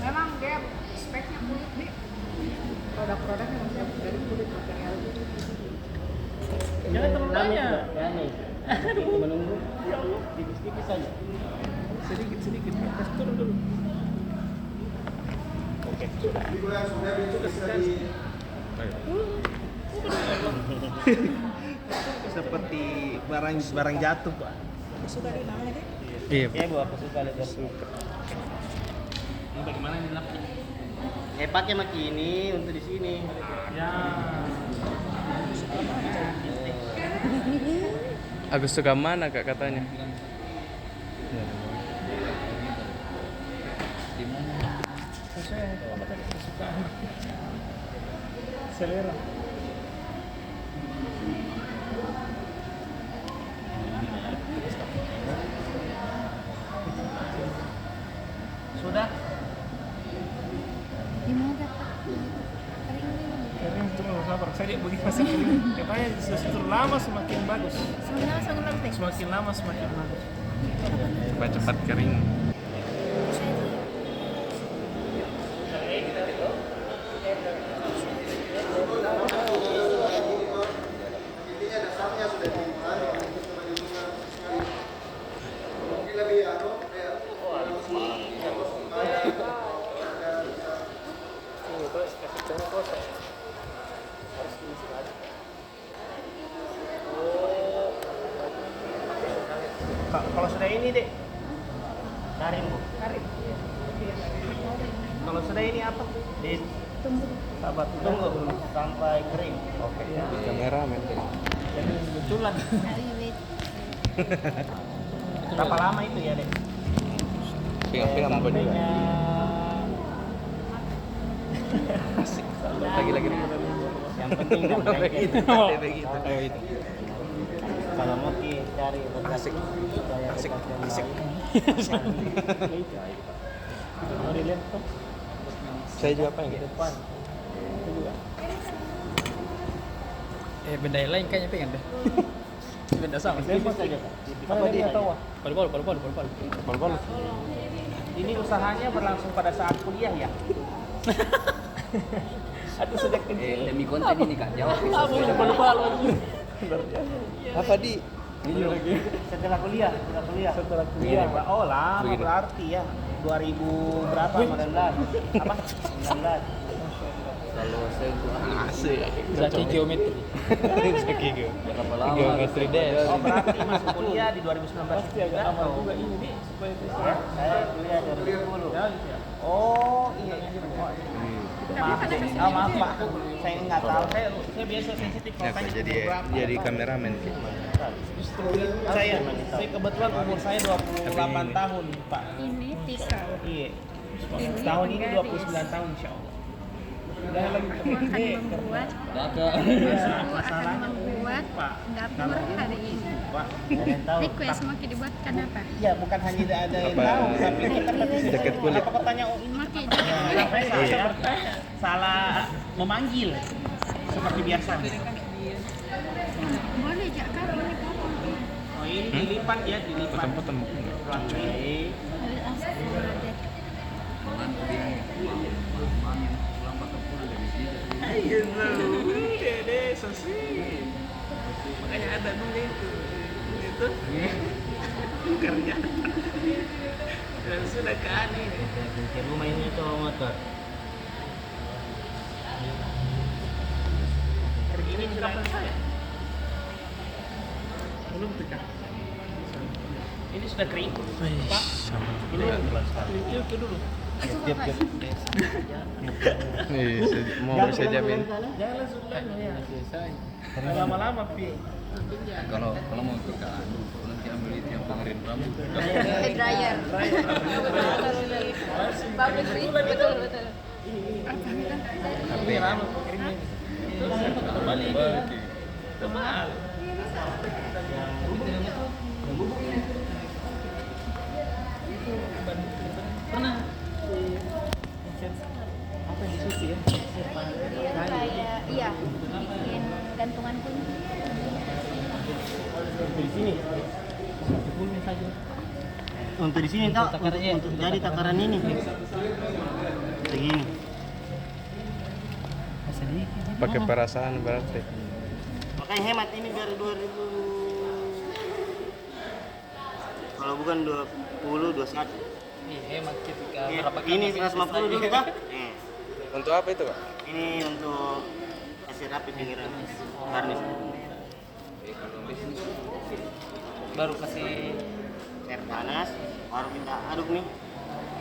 [SPEAKER 2] Memang dia speknya kulit nih. Produk-produknya memang dari kulit material.
[SPEAKER 1] Jangan terlalu banyak. Ya nih. Itu menunggu. Tipis-tipis saja.
[SPEAKER 5] Sedikit. Kasih turun dulu.
[SPEAKER 1] Oke.
[SPEAKER 6] Jadi kalau yang sudah itu bisa di
[SPEAKER 4] Seperti barang jatuh pak.
[SPEAKER 2] Suka di namanya deh.
[SPEAKER 4] Iya.
[SPEAKER 1] Ya Bu, aku suka lihat suka.
[SPEAKER 4] Ini bagaimana ini lapnya?
[SPEAKER 1] Pakai maki ini untuk di sini.
[SPEAKER 4] Ya.
[SPEAKER 7] Agus suka mana kak katanya?
[SPEAKER 5] Selera.
[SPEAKER 1] Sudah?
[SPEAKER 2] Gimana dapat kering nih?
[SPEAKER 5] Kering tunggu sabar. Saya lihat begini masih kering. Katanya justru lama semakin bagus.
[SPEAKER 2] Semakin lama nih.
[SPEAKER 5] Semakin lama semakin bagus.
[SPEAKER 7] Cepat-cepat kering.
[SPEAKER 6] intinya dasarnya sudah dimulai untuk kembali bunga sekali. lebih anu kayak
[SPEAKER 4] Kalau sudah ini dek,
[SPEAKER 1] Karim Bu.
[SPEAKER 2] Karim.
[SPEAKER 4] kalau sudah ini apa?
[SPEAKER 2] Tunggu.
[SPEAKER 4] Sahabat, tunggu
[SPEAKER 1] Sampai kering.
[SPEAKER 4] Oke.
[SPEAKER 7] Kameramen.
[SPEAKER 4] Jadi kebetulan. Berapa lama itu ya dek?
[SPEAKER 7] Pegang-pegang apa juga. Lagi-lagi.
[SPEAKER 1] Yang penting kan
[SPEAKER 7] Begitu. Begitu. Ayo itu.
[SPEAKER 1] kalau mau cari
[SPEAKER 7] Asik. Asik. Saya juga pengen.
[SPEAKER 1] depan.
[SPEAKER 8] Benda yang lain kayaknya pengen deh. Benda sama.
[SPEAKER 1] Bebas aja Kak.
[SPEAKER 4] Apa dia tahu?
[SPEAKER 8] Pol-pol.
[SPEAKER 4] Ini usahanya berlangsung pada saat kuliah ya? Atau sejak kecil?
[SPEAKER 3] Demi konten ini Kak, jawab sesuai.
[SPEAKER 7] Apa di?
[SPEAKER 1] Setelah kuliah.
[SPEAKER 4] Setelah kuliah. Oh lama
[SPEAKER 7] Begini.
[SPEAKER 4] berarti ya. 2000 berapa?
[SPEAKER 1] 19.
[SPEAKER 4] Apa?
[SPEAKER 1] 19.
[SPEAKER 3] Kalau saya untuk
[SPEAKER 7] Asik.
[SPEAKER 8] Zaki geometri.
[SPEAKER 7] Zaki go.
[SPEAKER 3] berapa lama?
[SPEAKER 7] Geometri deh.
[SPEAKER 4] Oh berarti masuk kuliah di 2019 juga atau?
[SPEAKER 1] Saya kuliah 2010.
[SPEAKER 4] Oh iya. Maaf deh. Oh, maaf Pak. Saya nggak tahu. Saya biasa sensitif kalau
[SPEAKER 7] Kenapa
[SPEAKER 4] tanya
[SPEAKER 7] jadi
[SPEAKER 4] umur berapa.
[SPEAKER 7] jadi kameramen?
[SPEAKER 4] Justru saya kebetulan umur saya 28 tahun Pak.
[SPEAKER 2] Ini pisau.
[SPEAKER 4] Iya.
[SPEAKER 2] Ini
[SPEAKER 4] Tahun ini
[SPEAKER 2] penggaris.
[SPEAKER 4] 29 tahun insya Allah. Udah lagi
[SPEAKER 2] Aku akan membuat
[SPEAKER 4] masalahnya Pak.
[SPEAKER 2] dapur hari ini.
[SPEAKER 4] Pak.
[SPEAKER 1] Tahu.
[SPEAKER 2] Request mau dibuatkan apa?
[SPEAKER 4] Ya bukan hanya ada yang
[SPEAKER 7] Apa?
[SPEAKER 4] tahu, tapi kita
[SPEAKER 7] Dekat kulit.
[SPEAKER 4] Apa katanya oh ini
[SPEAKER 2] Mau
[SPEAKER 4] saya salah memanggil seperti biasa.
[SPEAKER 2] boleh jak kau ini potong.
[SPEAKER 4] Oh ini dilipat ya, dilipat.
[SPEAKER 7] Potong-potong mungkin.
[SPEAKER 4] Oke.
[SPEAKER 2] Dari asal.
[SPEAKER 4] Ayo dede sosi. Makanya ada dulu itu kerja. Dan sudah kan ini.
[SPEAKER 1] Di rumah ini tuh motor.
[SPEAKER 4] Ini sudah selesai. Belum tekan. Ini sudah kering. Pak. Ini itu dulu.
[SPEAKER 7] Mau saya jamin.
[SPEAKER 4] Jangan langsung langsung ya. Lama-lama pi.
[SPEAKER 3] Kalau mau ke anu, nanti ambil itu yang pengerin rambut.
[SPEAKER 2] Hair dryer. Bagus sih. Betul.
[SPEAKER 4] Tapi rambut kirimnya.
[SPEAKER 3] Balik.
[SPEAKER 4] Temal. Pernah apa yang disusi ya?
[SPEAKER 2] Kayak iya. Bikin gantungan kunci.
[SPEAKER 1] Di sini. Untuk di sini tak untuk jadi takaran ini. Segini.
[SPEAKER 7] Pakai perasaan berarti.
[SPEAKER 1] Makanya hemat ini dari 2000. Kalau bukan 20 21.
[SPEAKER 8] Hemat ketika
[SPEAKER 1] Ini 150 dulu Kak.
[SPEAKER 7] Untuk apa itu, Pak?
[SPEAKER 1] Ini untuk kasih rapi pinggiran karnis.
[SPEAKER 8] baru kasih
[SPEAKER 1] Air panas, baru kita aduk nih.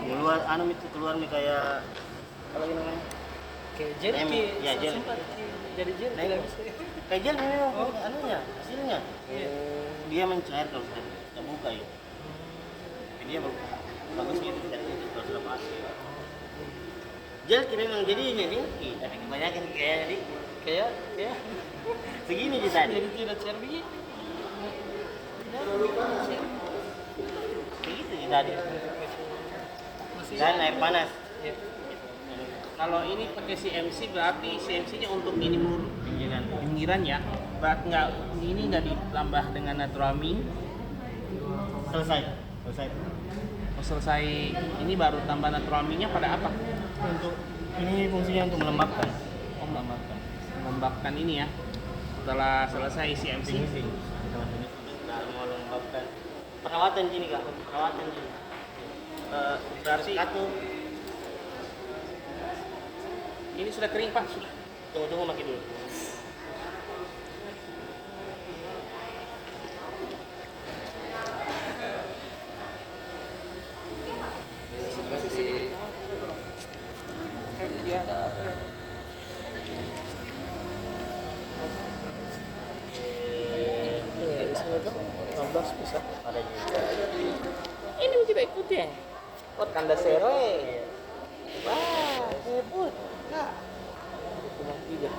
[SPEAKER 1] Keluar anu itu keluar nih kayak apa lagi namanya?
[SPEAKER 8] kayak gel.
[SPEAKER 1] Ya, gel.
[SPEAKER 8] Sempat jadi gel
[SPEAKER 1] Nah,
[SPEAKER 8] tidak
[SPEAKER 1] itu.
[SPEAKER 8] bisa.
[SPEAKER 1] Kayak gel ini anunya, hasilnya. Dia mencair kalau sudah kita buka ya. Jadi dia bagusnya itu dari itu kalau sudah pas. Gel kira memang jadi tapi kebanyakan kayak jadi
[SPEAKER 8] Kayak
[SPEAKER 1] segini sih tadi.
[SPEAKER 8] jadi tidak cair begini.
[SPEAKER 1] Begitu sih tadi. Dan air panas.
[SPEAKER 8] Ya.
[SPEAKER 4] Kalau ini pakai CMC berarti CMC-nya untuk ini dulu pinggiran ya. Berarti ini nggak ditambah dengan natural ming.
[SPEAKER 1] Selesai.
[SPEAKER 4] Oh, selesai ini baru tambah natural ming-nya pada apa?
[SPEAKER 1] Untuk ini fungsinya untuk melembabkan.
[SPEAKER 4] Oh, melembabkan ini ya. Setelah selesai CMC.
[SPEAKER 1] Kalau mau melembabkan perawatan gini kak, perawatan gini. Berarti satu.
[SPEAKER 4] Ini sudah kering Pak, sudah.
[SPEAKER 1] Tunggu makin dulu.
[SPEAKER 8] Bisa.
[SPEAKER 1] Ada juga.
[SPEAKER 8] Ini kita ikuti ya. Oh, tanda zero. Wah, hebat. Kak. Cuma 3.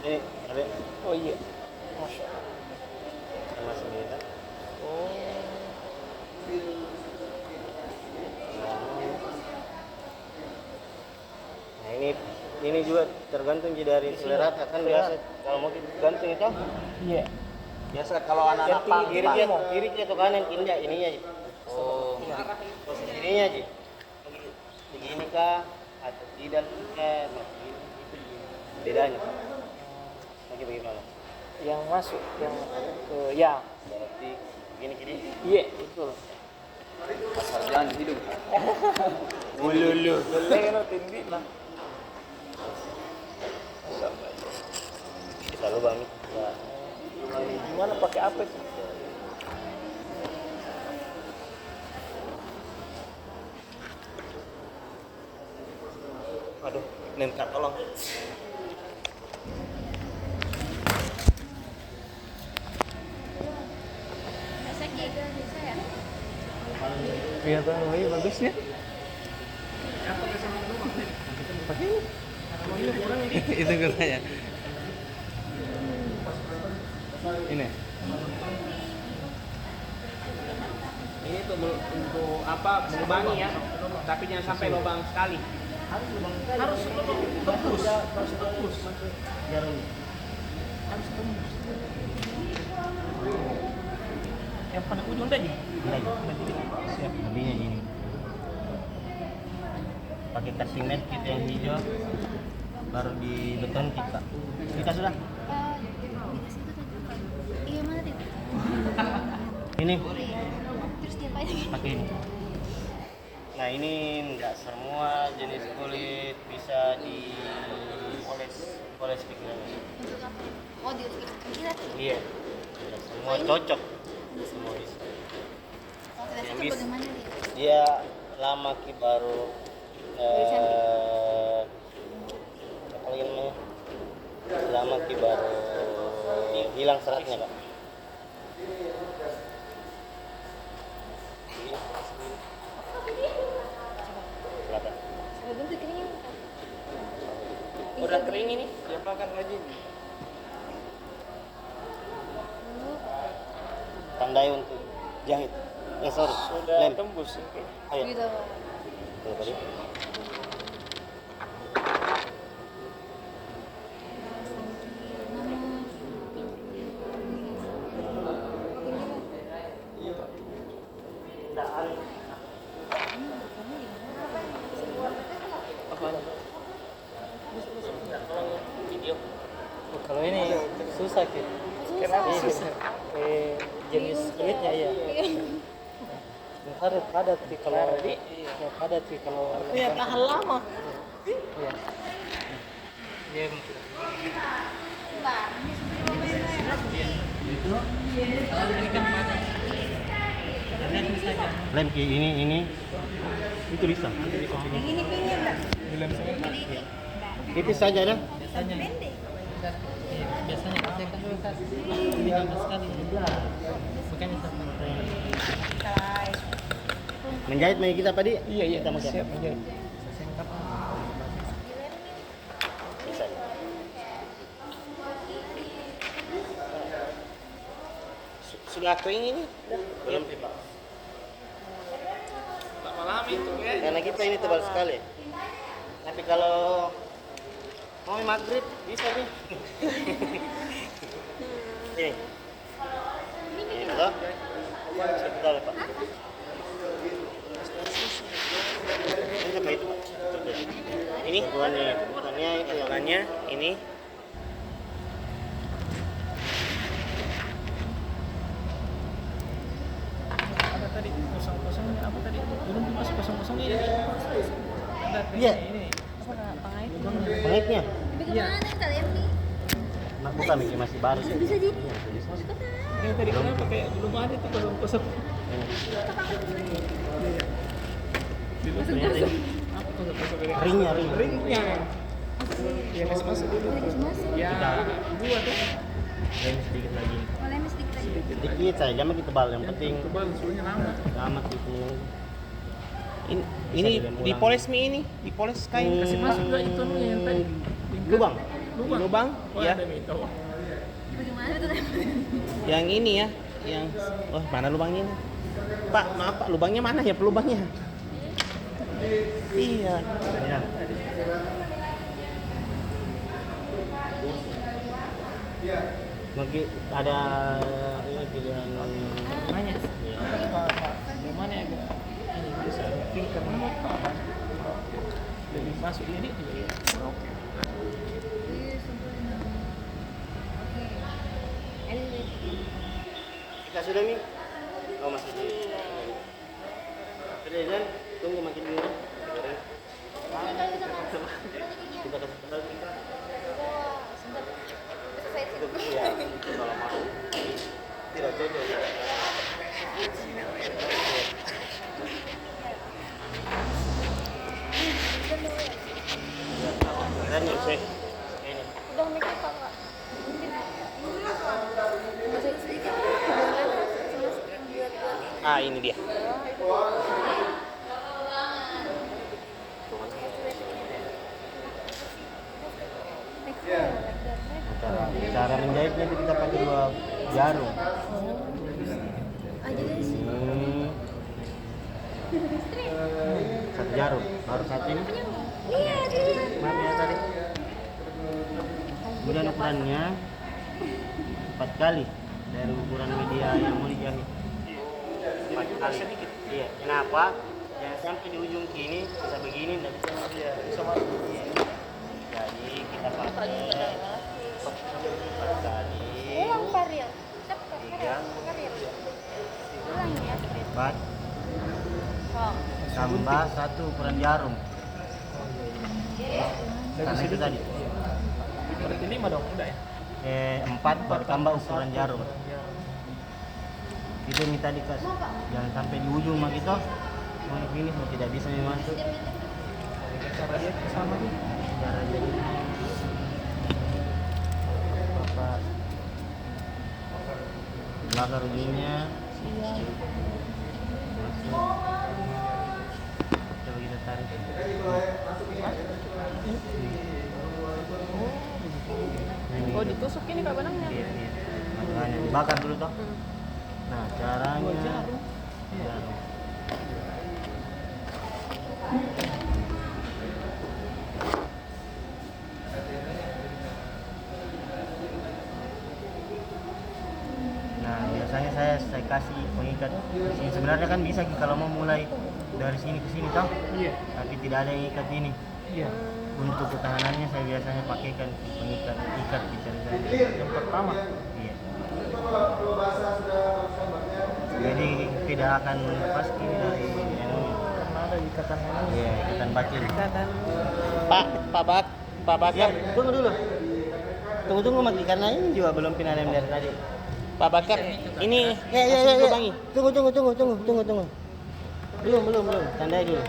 [SPEAKER 1] Ini ada
[SPEAKER 8] Oh iya. Masya Allah.
[SPEAKER 1] sama sembilan.
[SPEAKER 8] Oh.
[SPEAKER 1] Nah ini juga tergantung dari selera kan biasa kalau mau gantung itu
[SPEAKER 8] Iya.
[SPEAKER 4] Biasa kalau anak-anak pang
[SPEAKER 1] kiri atau kanan indah ininya aja.
[SPEAKER 4] Oh.
[SPEAKER 1] Posisi ininya aja. Begini kah atau tidak kah? Nah, itu bedanya. Lagi bagaimana?
[SPEAKER 8] Yang masuk yang ke ya.
[SPEAKER 1] Berarti begini kiri.
[SPEAKER 8] Iya, betul.
[SPEAKER 3] Asal jangan di hidung.
[SPEAKER 8] Ululu. Boleh kan tinggi lah.
[SPEAKER 1] Bisa lubang. Nah,
[SPEAKER 8] Gimana pakai apa sih?
[SPEAKER 1] aduh, nengkat tolong.
[SPEAKER 8] Iya tuh, iya bagus ya. Pakai ini.
[SPEAKER 7] Itu gunanya. Ini.
[SPEAKER 4] Ini tuh untuk apa? Melubangi ya. Tapi jangan sampai lubang sekali. Harus tembus.
[SPEAKER 8] Yang pada ujung tadi.
[SPEAKER 1] Siap. Lebihnya ini. Pakai casing net kita yang hijau, baru di beton kita sudah.
[SPEAKER 9] Iya mana tadi?
[SPEAKER 1] Ini
[SPEAKER 9] Terus diapain lagi?
[SPEAKER 1] pakai ini. Nah ini enggak semua jenis kulit bisa poles pikirannya.
[SPEAKER 9] Untuk apa? Oh di kita tuh.
[SPEAKER 1] Iya. Tidak semua cocok. Semua bisa.
[SPEAKER 9] Oh tidak
[SPEAKER 1] Yang
[SPEAKER 9] cocok
[SPEAKER 1] bisa.
[SPEAKER 9] bagaimana dia?
[SPEAKER 1] Dia lama ki baru apa lagi namanya? Lama ki baru hilang seratnya kak. Selatan.
[SPEAKER 9] Belum dikeringin.
[SPEAKER 8] Udah kering ini, diapakan lagi?
[SPEAKER 1] Tandai untuk jahit. Sorry.
[SPEAKER 8] Sudah
[SPEAKER 1] Lem.
[SPEAKER 8] tembus.
[SPEAKER 1] Ayo.
[SPEAKER 9] Gitu.
[SPEAKER 1] Tuh, tadi.
[SPEAKER 8] Kalau ini susah gitu. Kenapa susah? Jenis kulitnya ya. Padat sih kalau padat sih kalau. Ya tahan lama. Iya. Iya.
[SPEAKER 1] Lem ini itu bisa.
[SPEAKER 9] Yang ini pingin enggak?
[SPEAKER 1] Tipis saja dah.
[SPEAKER 8] Biasanya saya kan ini gambar sekali. Makanya saya
[SPEAKER 1] Menjahit mai kita tadi.
[SPEAKER 8] Iya iya.
[SPEAKER 1] Kita mau
[SPEAKER 8] Siap aja.
[SPEAKER 1] Bisa.
[SPEAKER 4] Sudah kering ini?
[SPEAKER 1] Belum sih pak.
[SPEAKER 4] Lama-lama itu ya.
[SPEAKER 1] Karena kita ini tebal sekali. Tapi kalau mau maghrib bisa nih. Ini. Ini toh. Sebentar pak. Ini apa itu pak?
[SPEAKER 4] Ini
[SPEAKER 1] Tujuannya itu yang
[SPEAKER 4] warnanya ini.
[SPEAKER 1] Iya.
[SPEAKER 9] Pengait.
[SPEAKER 1] Pengaitnya.
[SPEAKER 9] Tapi kemana tadi nih?
[SPEAKER 1] Bukan ini masih baru sih.
[SPEAKER 9] Bisa jadi.
[SPEAKER 8] Yang tadi kenapa kayak belum ada tuh kalau kosong.
[SPEAKER 1] Ternyata ini
[SPEAKER 8] Apa kosong dari
[SPEAKER 1] ringnya.
[SPEAKER 8] ringnya? Ya kasih masuk dulu.
[SPEAKER 9] Kasih masuk.
[SPEAKER 8] Ya dua tuh.
[SPEAKER 1] Ring sedikit lagi.
[SPEAKER 9] Boleh sedikit lagi.
[SPEAKER 1] Sedikit saja, jangan kita tebal. Yang penting
[SPEAKER 8] Tebal suhunya lama.
[SPEAKER 1] amat itu.
[SPEAKER 4] Ini
[SPEAKER 1] diulang.
[SPEAKER 4] dipoles ini, dipoles kain.
[SPEAKER 8] Kasih masuk juga itu yang tadi.
[SPEAKER 1] Lubang.
[SPEAKER 4] Lubang,
[SPEAKER 8] Oh,
[SPEAKER 4] ya.
[SPEAKER 8] ada itu.
[SPEAKER 9] Bagaimana tuh?
[SPEAKER 4] Yang ini ya, yang mana lubangnya ini? Pak, maaf Pak, lubangnya mana ya pelubangnya? Iya.
[SPEAKER 1] Ya. Mungkin ada ini pilihan
[SPEAKER 8] Banyak. Yang mana yang agak ini bisa tingkat lebih masuk ini juga ya. Oke.
[SPEAKER 1] kita sudah nih. Oh masih di. Sudah dan tunggu makin dulu. Kita kasih tahu kita. Iya, kalau mau tidak cocok. Keren ya, Cek. Ini.
[SPEAKER 9] Udah make up Pak. Masih sedikit.
[SPEAKER 4] Ah, ini dia.
[SPEAKER 1] Cara menjahitnya itu kita pakai 2 jarum.
[SPEAKER 9] Aja deh sih.
[SPEAKER 1] Satu jarum, baru satu ini.
[SPEAKER 9] Iya, dia.
[SPEAKER 1] Maaf ya tadi. Kemudian ukurannya 4 kali dari ukuran media yang mau dijahit. 4 kali. Iya. Kenapa? Jangan sampai di ujung sini bisa begini, tidak bisa bisa masuk. Iya. Jadi kita pakai 4 kali.
[SPEAKER 9] Ulang Karil. Cepat
[SPEAKER 1] Tiga.
[SPEAKER 9] Karil. Ulang ya.
[SPEAKER 1] 4
[SPEAKER 9] Oh.
[SPEAKER 1] tambah 1 ukuran jarum. Karena itu tadi.
[SPEAKER 8] Berarti 5 dong, udah ya?
[SPEAKER 1] 4 baru tambah ukuran jarum. Itu ini tadi kas. Jangan sampai di ujung mah gitu. Mau ini tidak bisa masuk.
[SPEAKER 8] Cara dia sama nih.
[SPEAKER 1] Cara jadi apa? Bakar ujungnya. Masuk. Coba kita tarik.
[SPEAKER 2] Oh, ditusuk ini Kak benangnya.
[SPEAKER 1] Iya, iya. Makanya dibakar dulu toh. Nah, caranya jarum. Nah, biasanya saya kasih pengikat di sini. Sebenarnya kan bisa kalau mau mulai dari sini ke sini toh.
[SPEAKER 8] Iya.
[SPEAKER 1] Tapi tidak ada yang ikat ini.
[SPEAKER 8] Iya.
[SPEAKER 1] Untuk ketahanannya saya biasanya pakaikan pengikat ikat di jari saya.
[SPEAKER 8] Yang pertama.
[SPEAKER 1] Iya. Jadi tidak akan lepas ini dari ini.
[SPEAKER 8] Karena ada ikatan ini.
[SPEAKER 1] Iya, ikatan batin.
[SPEAKER 4] Pak Bakar.
[SPEAKER 1] Ya, tunggu dulu. Tunggu Maki karena ini juga belum pindah dari tadi.
[SPEAKER 4] Pak Bakar, ini
[SPEAKER 1] Ya.
[SPEAKER 4] lubangi.
[SPEAKER 1] Tunggu. Belum. Tandai dulu.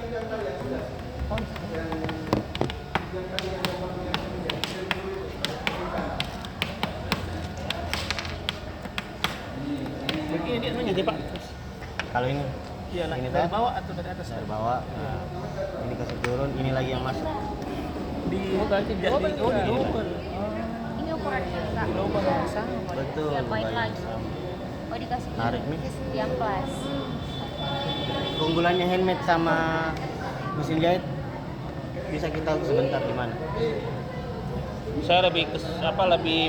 [SPEAKER 8] Begini dia namanya Pak.
[SPEAKER 1] Kalau ini
[SPEAKER 8] Iya lah,
[SPEAKER 1] ini
[SPEAKER 8] dari
[SPEAKER 1] toh,
[SPEAKER 8] bawah atau dari atas?
[SPEAKER 1] dari bawah. Nah, ini kasih turun, ini lagi yang masuk.
[SPEAKER 8] Di berarti di double.
[SPEAKER 9] Ini ukurannya Kak.
[SPEAKER 8] Di lubang yang sama.
[SPEAKER 1] Betul.
[SPEAKER 9] Ya, poin
[SPEAKER 1] lubang
[SPEAKER 9] lagi.
[SPEAKER 1] sama.
[SPEAKER 9] Oh, dikasih
[SPEAKER 1] Tarik nih.
[SPEAKER 9] yang plus.
[SPEAKER 1] Keunggulannya handmade sama mesin jahit bisa kita sebentar di mana?
[SPEAKER 4] Saya lebih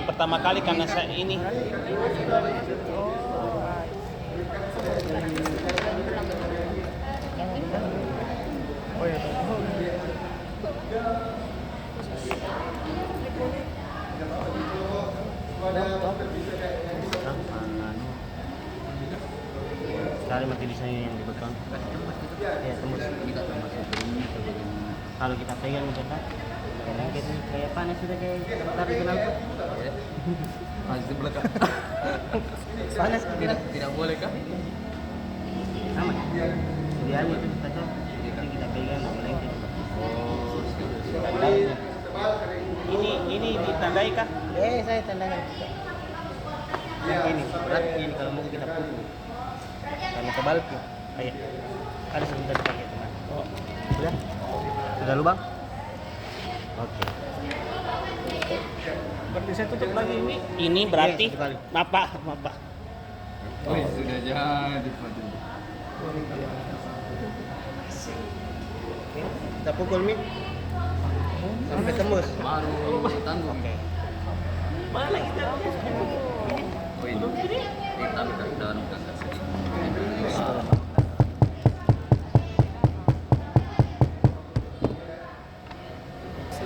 [SPEAKER 4] pertama kali karena saya ini.
[SPEAKER 8] Oh iya.
[SPEAKER 1] Cari mati di sini yang di beton. Ya tembus.
[SPEAKER 8] kalau kita pegang gitu kan kayak panas sudah kayak tarik kenal pot.
[SPEAKER 3] Masih belakang.
[SPEAKER 8] Panas
[SPEAKER 3] Tidak boleh kah?
[SPEAKER 8] sama jadi aja itu kita tuh kita pegang lengket.
[SPEAKER 3] Oh,
[SPEAKER 8] Tandanya.
[SPEAKER 4] Ini ditandai kah?
[SPEAKER 8] Saya tandanya. Ini berat ini kalau mau kita pukul. Kalau tebal tuh kayak ada sebentar dipakai teman. Oh, sudah lubang? Oke.
[SPEAKER 4] Berarti saya tutup lagi ini. Ini berarti
[SPEAKER 8] Iya, sekali.
[SPEAKER 4] mapa.
[SPEAKER 3] oh sudah jadi Pak.
[SPEAKER 8] Kita pukul Mi sampai tembus.
[SPEAKER 3] Baru tanggung.
[SPEAKER 4] Mana kita?
[SPEAKER 3] Oh ini. Tapi udah angkat sedikit.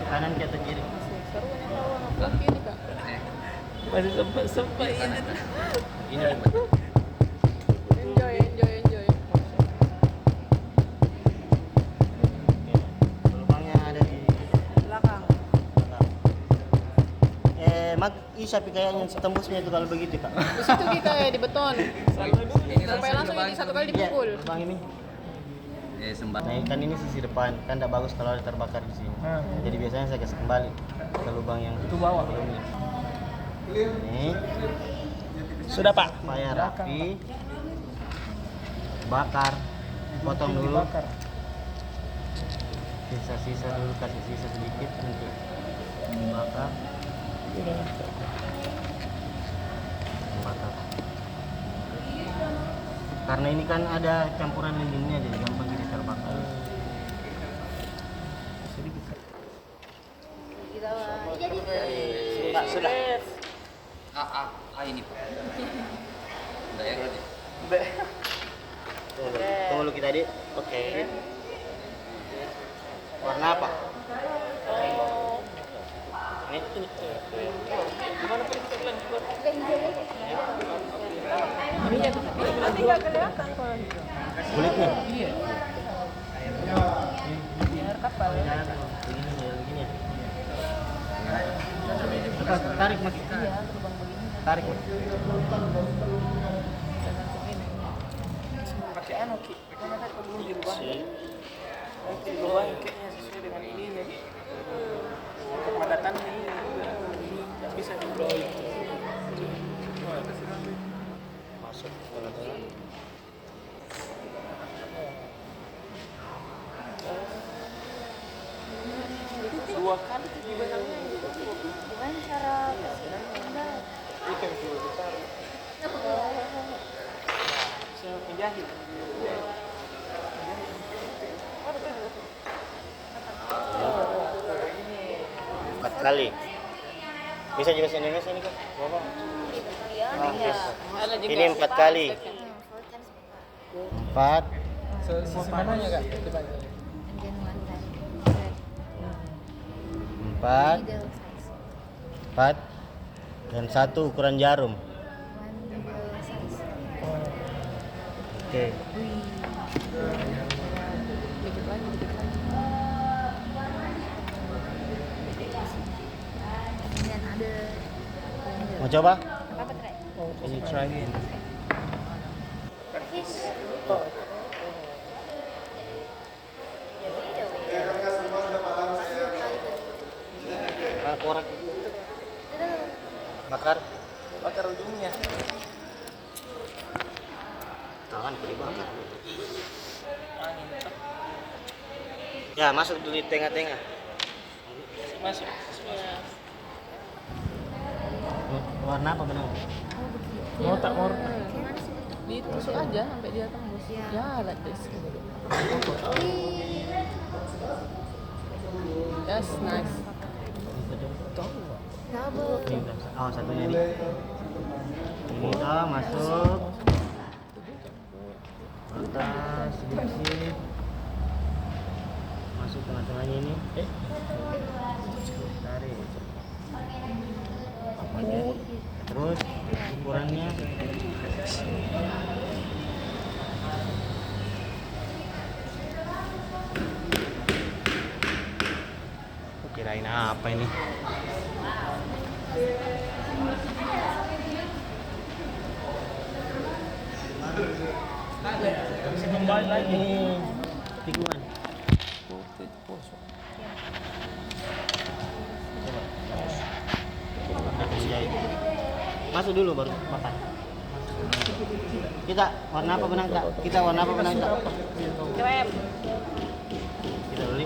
[SPEAKER 8] Kanan ke atau kiri?
[SPEAKER 4] Masih sempat ini.
[SPEAKER 8] Ini
[SPEAKER 2] Enjoy.
[SPEAKER 8] lubangnya ada di
[SPEAKER 2] Belakang.
[SPEAKER 8] belakang. Mak tapi kayaknya tembusnya itu kalau begitu Kak.
[SPEAKER 2] Di situ kita ya di beton. Supaya langsung ini satu kali dipukul.
[SPEAKER 8] Iya, lubang ini.
[SPEAKER 3] Sempat.
[SPEAKER 8] Nah, kan ini sisi depan, kan tidak bagus kalau ada terbakar di sini. Jadi biasanya saya kasih kembali ke lubang yang itu bawah. Ini
[SPEAKER 4] Sudah Pak.
[SPEAKER 8] supaya rapi. Bakar, potong dulu. Sisa-sisa dulu, kasih sisa sedikit untuk dibakar. Bakar. Karena ini kan ada campuran lilinnya jadi gampang jadi terbakar.
[SPEAKER 4] Sudah.
[SPEAKER 3] Ini Pak. Udah ya tadi.
[SPEAKER 8] Tunggu dulu kita adik. Oke. Warna apa? Ini.
[SPEAKER 2] Nanti nggak kelihatan kalau
[SPEAKER 8] Kulitnya.
[SPEAKER 2] Iya. Air kapal.
[SPEAKER 8] Begini ya. Lepas, tarik Mas.
[SPEAKER 2] Iya, lubang begini.
[SPEAKER 8] Tarik Mas.
[SPEAKER 2] Pakai anu Ki. Mana tadi belum di lubang. Nanti di lubang kayaknya sesuai dengan ini jadi kepadatannya ini nggak bisa diblok.
[SPEAKER 8] Masuk.
[SPEAKER 2] Dua kali dibenangnya.
[SPEAKER 9] Gimana cara kasih?
[SPEAKER 2] Ikan juga besar. Bisa menjahit.
[SPEAKER 8] Empat kali. Bisa juga bahasa Indonesia ini Kak? Bapak.
[SPEAKER 2] Ada juga.
[SPEAKER 8] Ini 4 kali. 4,
[SPEAKER 2] Sisi mananya Kak? Coba.
[SPEAKER 8] 4, 4, dan 1 ukuran jarum. Oke.
[SPEAKER 2] Dikit lagi.
[SPEAKER 9] Dan ada
[SPEAKER 8] Mau coba?
[SPEAKER 9] apa tray?
[SPEAKER 8] Can you try it? Korek. Bakar.
[SPEAKER 2] Bakar ujungnya.
[SPEAKER 8] Tangan dibakar. Ya, masuk dulu di tengah-tengah.
[SPEAKER 2] Masuk.
[SPEAKER 8] Warna apa benang?
[SPEAKER 2] Mau tak mau? Ditusuk aja sampai dia tembus. Ya, like this. Yes, nice.
[SPEAKER 8] Ini, oh satunya ini. Ini masuk. Atas sedikit. Masuk tengah-tengahnya ini. Tarik. Terus ukurannya Kirain apa ini? Bisa kembali lagi. Tikungan. Masuk dulu baru makan. Kita warna apa benang Kak? Kita warna apa benang Kak?
[SPEAKER 2] Krem.
[SPEAKER 8] Kita beli.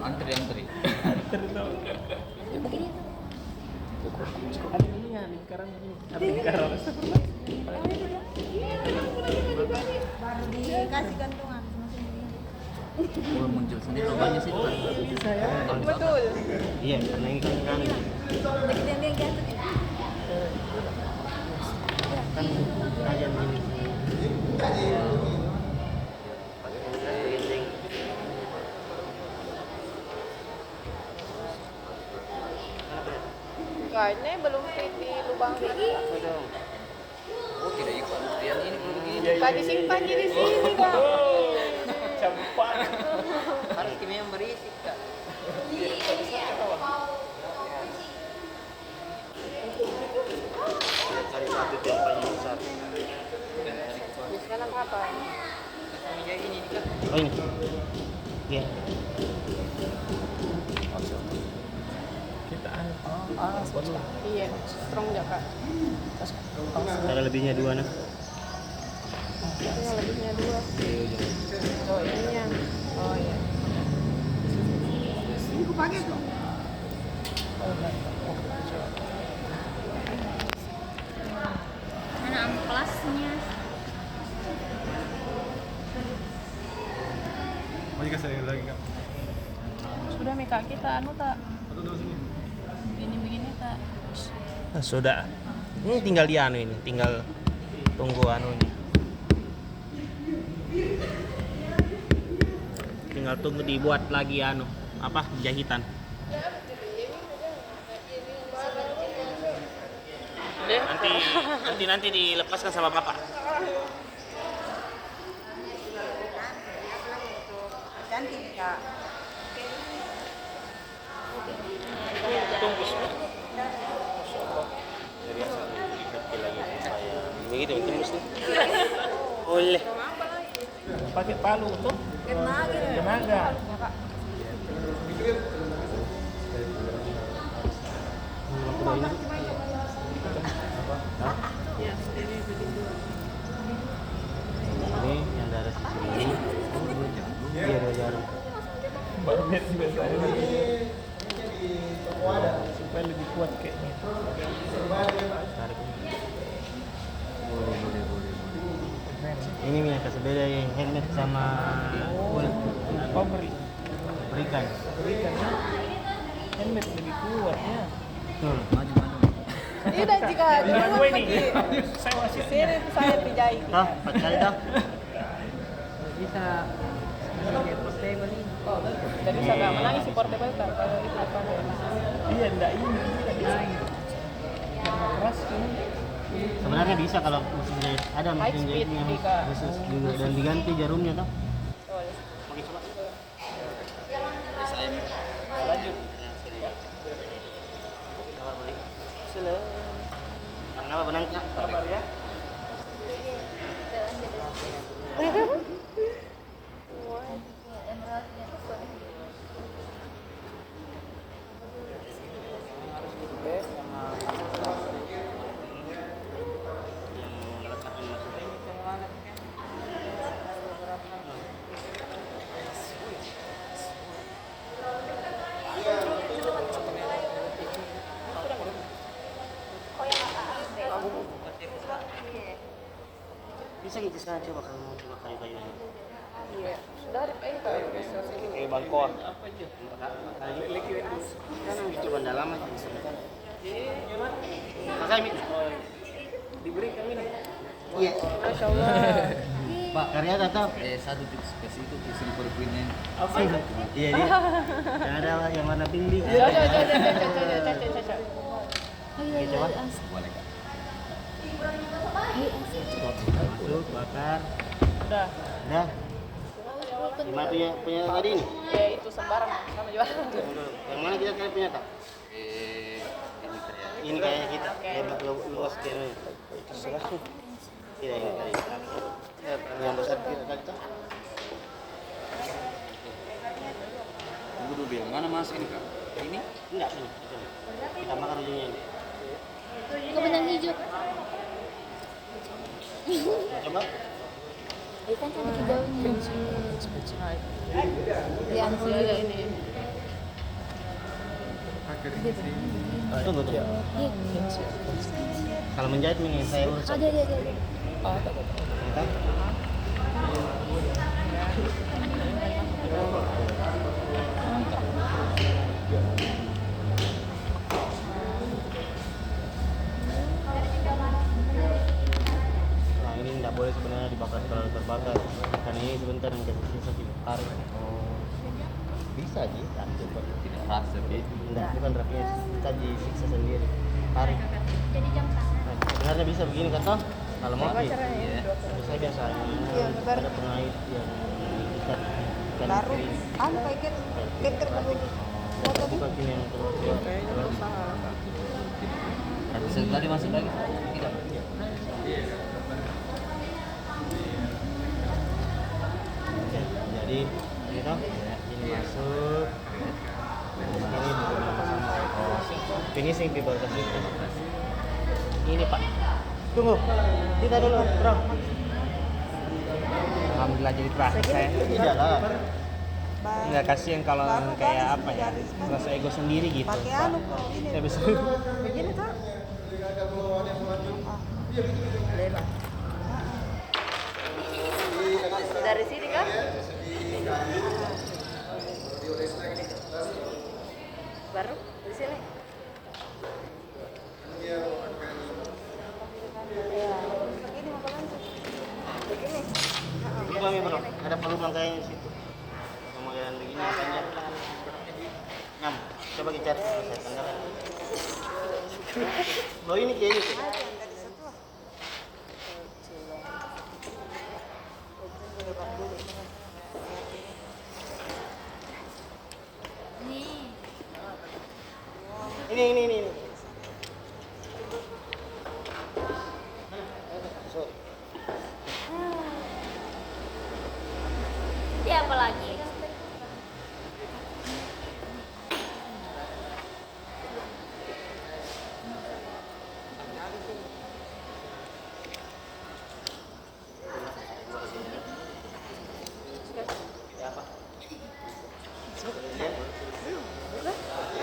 [SPEAKER 3] Antri.
[SPEAKER 9] Dikasih gantungan.
[SPEAKER 3] Kalau muncul sendiri lubangnya sih Pak.
[SPEAKER 2] Betul.
[SPEAKER 8] Iya, karena ini kan
[SPEAKER 9] Lagi dia yang jatuh ya.
[SPEAKER 8] kan ajan gini.
[SPEAKER 2] Kayaknya belum fit di lubang ini.
[SPEAKER 3] Oh tidak ikut antrian ini kalau begini.
[SPEAKER 2] Kak disimpan di sini Kak.
[SPEAKER 4] Campak.
[SPEAKER 3] Harus kimi yang berisi Kak.
[SPEAKER 8] Cari satu yang paling besar.
[SPEAKER 2] Sekarang apa?
[SPEAKER 3] Meja ini Kak.
[SPEAKER 8] Oh ini. Iya.
[SPEAKER 2] Iya, strong ya Kak.
[SPEAKER 8] Ada lebihnya dua nah.
[SPEAKER 2] Ini lebihnya 2. Oh ininya. Oh iya. Ini aku pakai kok.
[SPEAKER 9] Mana amplasnya?
[SPEAKER 6] Mau dikasih lagi Kak?
[SPEAKER 2] Sudah Mika kita anu tak?
[SPEAKER 6] Atau dulu sini?
[SPEAKER 9] Begini tak?
[SPEAKER 8] Nah, sudah. Ini tinggal di anu ini, tinggal tunggu anunya. Tinggal tunggu dibuat lagi anu, apa? Jahitan. Nanti dilepaskan sama bapak.
[SPEAKER 2] Cantik Kak.
[SPEAKER 8] Tunggu semua. Begitu tembus nih. Boleh.
[SPEAKER 4] Pakai palu tuh. Tenaga.
[SPEAKER 8] Ini yang dari sisi ini. Iya, 2 jarum.
[SPEAKER 4] Bamet biasanya supaya lebih kuat kayaknya.
[SPEAKER 8] Tarik. Ini yang kasih beda yang helmet sama kulit.
[SPEAKER 4] Oh
[SPEAKER 8] Berikan.
[SPEAKER 4] berikan helmet lebih kuat ya.
[SPEAKER 8] Betul.
[SPEAKER 2] Ini dan jika
[SPEAKER 4] Gue ini saya masih
[SPEAKER 2] sini saya dijahit.
[SPEAKER 8] Toh, 4 kali toh.
[SPEAKER 2] Bisa. Oh, dan bisa nggak menangis si portable Kak kalau itu depan.
[SPEAKER 4] iya enggak ini tidak bisa karena keras ini.
[SPEAKER 8] Sebenarnya bisa kalau mesin jahit ada
[SPEAKER 2] High
[SPEAKER 8] mesin
[SPEAKER 2] speed
[SPEAKER 8] jahitnya
[SPEAKER 2] juga.
[SPEAKER 8] khusus juga dan diganti jarumnya toh.
[SPEAKER 2] Betul.
[SPEAKER 8] Oke, coba.
[SPEAKER 4] Lanjut.
[SPEAKER 8] Kabar balik.
[SPEAKER 2] Sudah.
[SPEAKER 8] Kenapa benang Kak?
[SPEAKER 4] Sabar ya.
[SPEAKER 8] Bisa gitu sekarang coba kalau mau coba kayu-kayu ini.
[SPEAKER 2] Iya. Sudah ada Kak. Bisa sini.
[SPEAKER 4] Kayak bangkon.
[SPEAKER 8] Kan itu bandala mah bisa. Pakai mic.
[SPEAKER 4] Diberikan ini.
[SPEAKER 8] Iya.
[SPEAKER 2] Masya Allah.
[SPEAKER 8] Pak, karya tetap.
[SPEAKER 3] Satu tips ke situ isi perpinnya.
[SPEAKER 4] Apa itu?
[SPEAKER 8] Iya dia. Yang ada yang warna pink di.
[SPEAKER 2] Coba.
[SPEAKER 8] Oke, coba.
[SPEAKER 3] Boleh Kak.
[SPEAKER 8] Masuk, bakar.
[SPEAKER 2] Udah.
[SPEAKER 8] Udah. Gimana punya tadi ini?
[SPEAKER 2] Ya itu sembarang sama juga.
[SPEAKER 8] Yang mana kita kali punya tak?
[SPEAKER 3] Ini kayak
[SPEAKER 8] Ini kayaknya kita. Hebat luas kayaknya. Itu salah. Tidak ini tadi. Yang besar kita tadi tak?
[SPEAKER 3] tunggu dulu yang mana mas ini kak? Ini?
[SPEAKER 8] Enggak ini. Kita makan ujungnya ini.
[SPEAKER 9] Kok benang hijau?
[SPEAKER 8] Coba.
[SPEAKER 9] Ikan kan hijaunya. Di ansi juga ini.
[SPEAKER 8] Tunggu tuh. Kalau menjahit ini saya urus.
[SPEAKER 9] Ada.
[SPEAKER 8] Kita. Nah ini tidak boleh sebenarnya dibakar terlalu terbakar karena ini sebentar yang kasih sisa kita tarik. Bisa aja,
[SPEAKER 3] Tidak keras tapi
[SPEAKER 8] tidak bukan rapinya saji siksa sendiri tarik.
[SPEAKER 9] Jadi jam tangan.
[SPEAKER 8] Nah, sebenarnya bisa begini kan toh kalau mau
[SPEAKER 2] Apa
[SPEAKER 8] sih.
[SPEAKER 2] caranya?
[SPEAKER 3] Iya.
[SPEAKER 8] Tapi saya biasanya
[SPEAKER 2] baru.
[SPEAKER 8] ada pengait yang ikat ikan
[SPEAKER 2] Baru
[SPEAKER 8] kering.
[SPEAKER 2] anu pakai geter dulu. Foto
[SPEAKER 8] Bukan ini yang keluar.
[SPEAKER 2] kayaknya usaha.
[SPEAKER 3] tadi masuk lagi tidak
[SPEAKER 8] Oke, jadi ini toh ini masuk. Ini juga sama. Finishing di bawah kasih. Ini Pak. Tunggu. Kita dulu, Bro.
[SPEAKER 4] Alhamdulillah jadi terakhir saya.
[SPEAKER 8] Tidak lah.
[SPEAKER 4] Nggak kasihan kalau kayak apa ya, rasa ego sendiri gitu.
[SPEAKER 2] Pakai
[SPEAKER 4] Pak.
[SPEAKER 2] anu kok ini.
[SPEAKER 4] Saya bisa.
[SPEAKER 2] Begini kan? Dari sini kan? Baru di sini. Ya. Begini mau kemana? Begini.
[SPEAKER 8] Coba nih, Bro. Ada peluang kayaknya di situ. Pemakaian begini makanya. Nyam. Coba kita cari saya tanggalkan. Lo ini kayak ini.
[SPEAKER 9] Nih.
[SPEAKER 8] Ini. Sorry.
[SPEAKER 9] Dia apa lagi?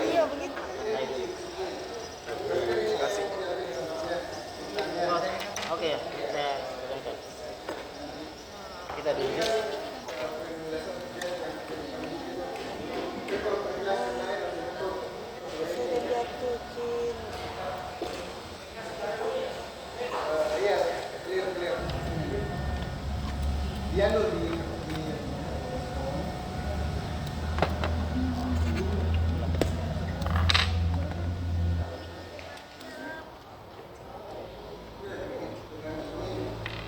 [SPEAKER 2] Iya begitu.
[SPEAKER 8] Oke ya, saya tunjukkan. Kita duduk.
[SPEAKER 6] Iya, clear. Dia lo di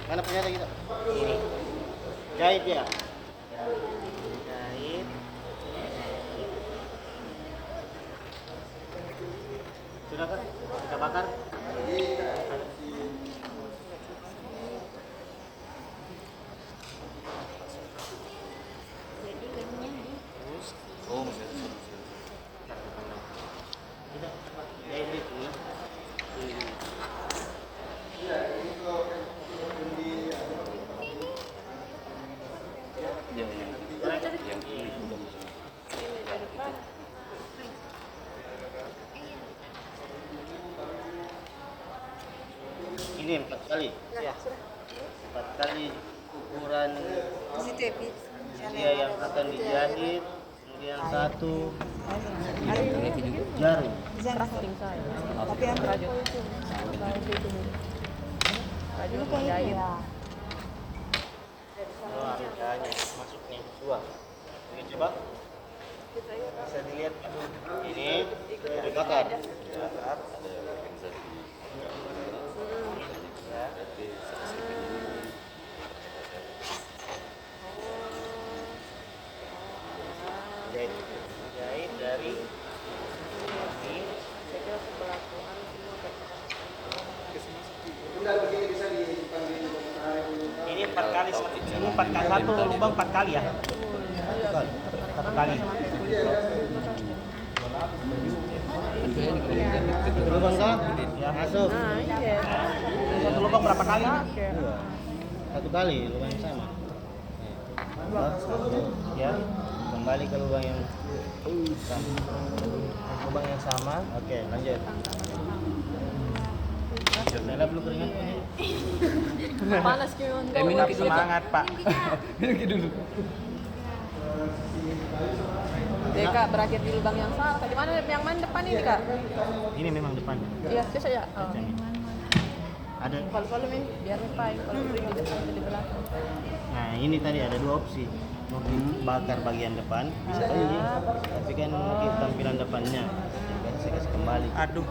[SPEAKER 8] Mana punya kita? Ini. Jahit ya. Jahit. Sudah kan? Kita bakar.
[SPEAKER 9] Jadi lemnya nih.
[SPEAKER 3] oh masih ada
[SPEAKER 8] Kita jahit itu ya. Ini.
[SPEAKER 3] yang ini juga
[SPEAKER 8] Ini 4 kali. Ya. 4 kali ukuran
[SPEAKER 2] Di situ ya, Pi.
[SPEAKER 8] dia yang akan dijahit. Kemudian satu
[SPEAKER 2] Ada
[SPEAKER 8] jarum.
[SPEAKER 2] crafting saya. Tapi yang rajut. Rajut menjahit.
[SPEAKER 8] Oh, angkanya masuknya dua. Oke, coba. Bisa dilihat ini dibakar. Dibakar. Ya.
[SPEAKER 6] Udah begini bisa di
[SPEAKER 4] Ini 4 kali ini 4 kali satu lubang 4 kali ya. Satu kali.
[SPEAKER 8] Lubang kah?
[SPEAKER 4] Ya.
[SPEAKER 8] Masuk.
[SPEAKER 4] Satu lubang berapa kali?
[SPEAKER 8] Satu kali lubang yang sama. Satu.
[SPEAKER 4] Ya.
[SPEAKER 8] Kembali ke lubang yang sama.
[SPEAKER 4] Lubang yang sama.
[SPEAKER 8] Oke, lanjut. Nela belum keringat ini.
[SPEAKER 9] Panas kayak
[SPEAKER 4] Tetap semangat, Pak.
[SPEAKER 2] Deka berakhir di lubang yang salah. Di mana yang mana depan ini kak?
[SPEAKER 8] Ini memang depan.
[SPEAKER 2] Iya, biasa ya. Oh.
[SPEAKER 8] Ada.
[SPEAKER 2] Kalau min biar lepai. Kalau beri di depan di belakang.
[SPEAKER 8] Nah, ini tadi ada 2 opsi. Mau bakar bagian depan, bisa aja. Tapi kan mungkin tampilan depannya. Biasa saya kasih kembali.
[SPEAKER 4] Aduh.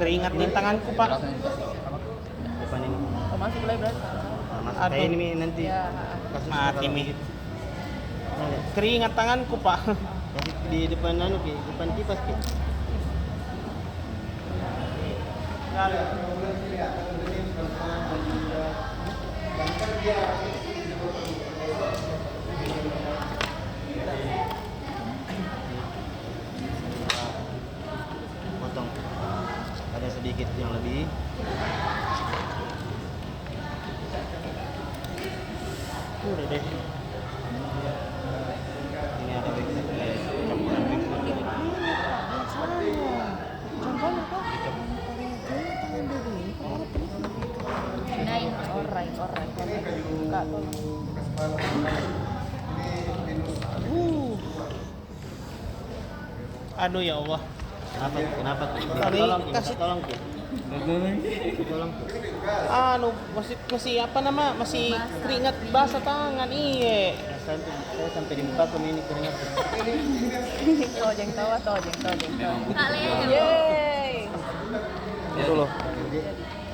[SPEAKER 4] Keringat nih tanganku, Pak.
[SPEAKER 8] Depan ini.
[SPEAKER 2] Oh, masih mulai berarti.
[SPEAKER 8] Nah, masuk
[SPEAKER 4] Aduh.
[SPEAKER 8] kayak ini Mi, nanti.
[SPEAKER 2] Ya.
[SPEAKER 8] Kasus
[SPEAKER 4] Mati,
[SPEAKER 8] kalau
[SPEAKER 4] Mi.
[SPEAKER 8] begitu. Nah, lihat.
[SPEAKER 4] Keringat tanganku, Pak.
[SPEAKER 8] Kasih di depan Ki, depan kipas Ki. Potong. Ada sedikit yang lebih.
[SPEAKER 4] Udah deh.
[SPEAKER 8] Ini ada campuran mix.
[SPEAKER 2] Alright. Kak,
[SPEAKER 4] Aduh ya Allah.
[SPEAKER 8] Kenapa?
[SPEAKER 4] Tadi kasih
[SPEAKER 8] Tolong Ki. Tolong Ki.
[SPEAKER 4] Masih apa nama? Masih keringat basah tangan. Iya.
[SPEAKER 8] Saya sampai di muka ini keringat.
[SPEAKER 2] tojeng tawa.
[SPEAKER 9] Kak Lea.
[SPEAKER 2] Yeay.
[SPEAKER 4] Itu loh.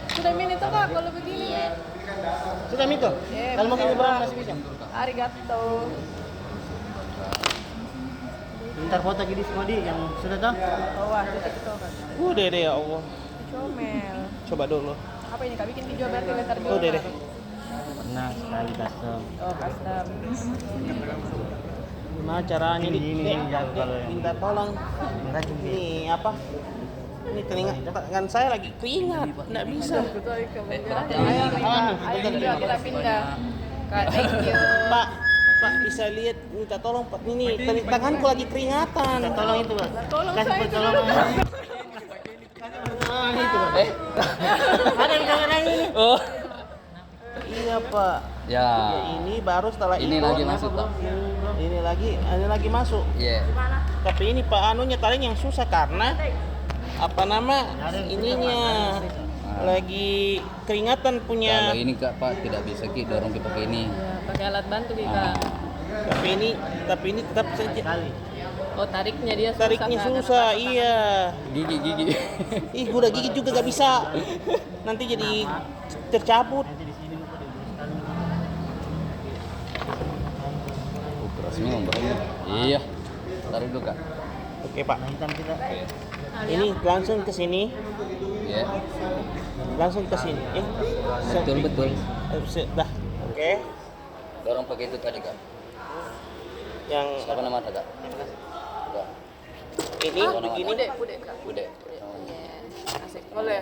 [SPEAKER 2] Sudah min itu kak kalau begini.
[SPEAKER 8] Sudah Mito.
[SPEAKER 2] Yeah,
[SPEAKER 8] Kalau mau
[SPEAKER 2] bisa,
[SPEAKER 8] berapa
[SPEAKER 2] Pak.
[SPEAKER 8] masih bisa.
[SPEAKER 2] Arigato.
[SPEAKER 8] Bentar foto gini semua di yang sudah tahu.
[SPEAKER 2] Oh, wah, kita kan.
[SPEAKER 4] Udah deh ya Allah.
[SPEAKER 2] Comel.
[SPEAKER 4] Coba dulu.
[SPEAKER 2] Apa ini kak bikin video berarti letter di
[SPEAKER 4] Udah deh.
[SPEAKER 8] Nah, sekali custom.
[SPEAKER 2] Oh, custom.
[SPEAKER 4] Gimana caranya nih?
[SPEAKER 8] Ini jauh kalau yang
[SPEAKER 4] Minta tolong.
[SPEAKER 8] enggak Ki.
[SPEAKER 4] Nih apa? Ini keringat tangan saya lagi keringat, nggak bisa.
[SPEAKER 2] Ayo juga kita pindah. Kak, thank you.
[SPEAKER 4] Pak bisa lihat, minta tolong Pak. Ini tanganku lagi keringatan.
[SPEAKER 8] Tolong itu, Pak.
[SPEAKER 2] Tolong
[SPEAKER 8] Kasih
[SPEAKER 2] saya
[SPEAKER 8] pertolongan. Itu, Pak. Ada yang kamera ini.
[SPEAKER 4] Oh. Iya Pak.
[SPEAKER 3] Ya.
[SPEAKER 4] Ini baru setelah
[SPEAKER 3] Ini
[SPEAKER 4] itu.
[SPEAKER 3] lagi masuk, Pak.
[SPEAKER 4] Ini lagi masuk.
[SPEAKER 3] Iya.
[SPEAKER 4] Tapi ini Pak anunya tadi yang susah karena apa nama ininya lagi keringatan
[SPEAKER 3] Kalau
[SPEAKER 4] punya.
[SPEAKER 3] ini Kak Pak tidak bisa Ki dorong ke pakai ini.
[SPEAKER 2] Ya, pakai alat bantu kak.
[SPEAKER 4] Tapi ini tetap saja.
[SPEAKER 2] Oh, tariknya dia susah.
[SPEAKER 4] Tariknya
[SPEAKER 2] Kak.
[SPEAKER 4] susah, iya.
[SPEAKER 3] Gigi.
[SPEAKER 4] Ih, udah gigi juga gak bisa. Nanti jadi tercabut.
[SPEAKER 3] Keras memang bro. Iya. Tarik dulu Kak.
[SPEAKER 4] Oke Pak.
[SPEAKER 8] Hitam kita.
[SPEAKER 3] Oke.
[SPEAKER 4] Ini langsung ke sini.
[SPEAKER 3] Iya.
[SPEAKER 4] Langsung ke sini.
[SPEAKER 3] Betul.
[SPEAKER 4] Dah. Oke.
[SPEAKER 3] Dorong pakai itu tadi Kak.
[SPEAKER 4] Yang
[SPEAKER 3] Siapa nama Kak? Kak.
[SPEAKER 4] ini begini.
[SPEAKER 2] Bude kak.
[SPEAKER 3] Bude.
[SPEAKER 2] Asik. Boleh.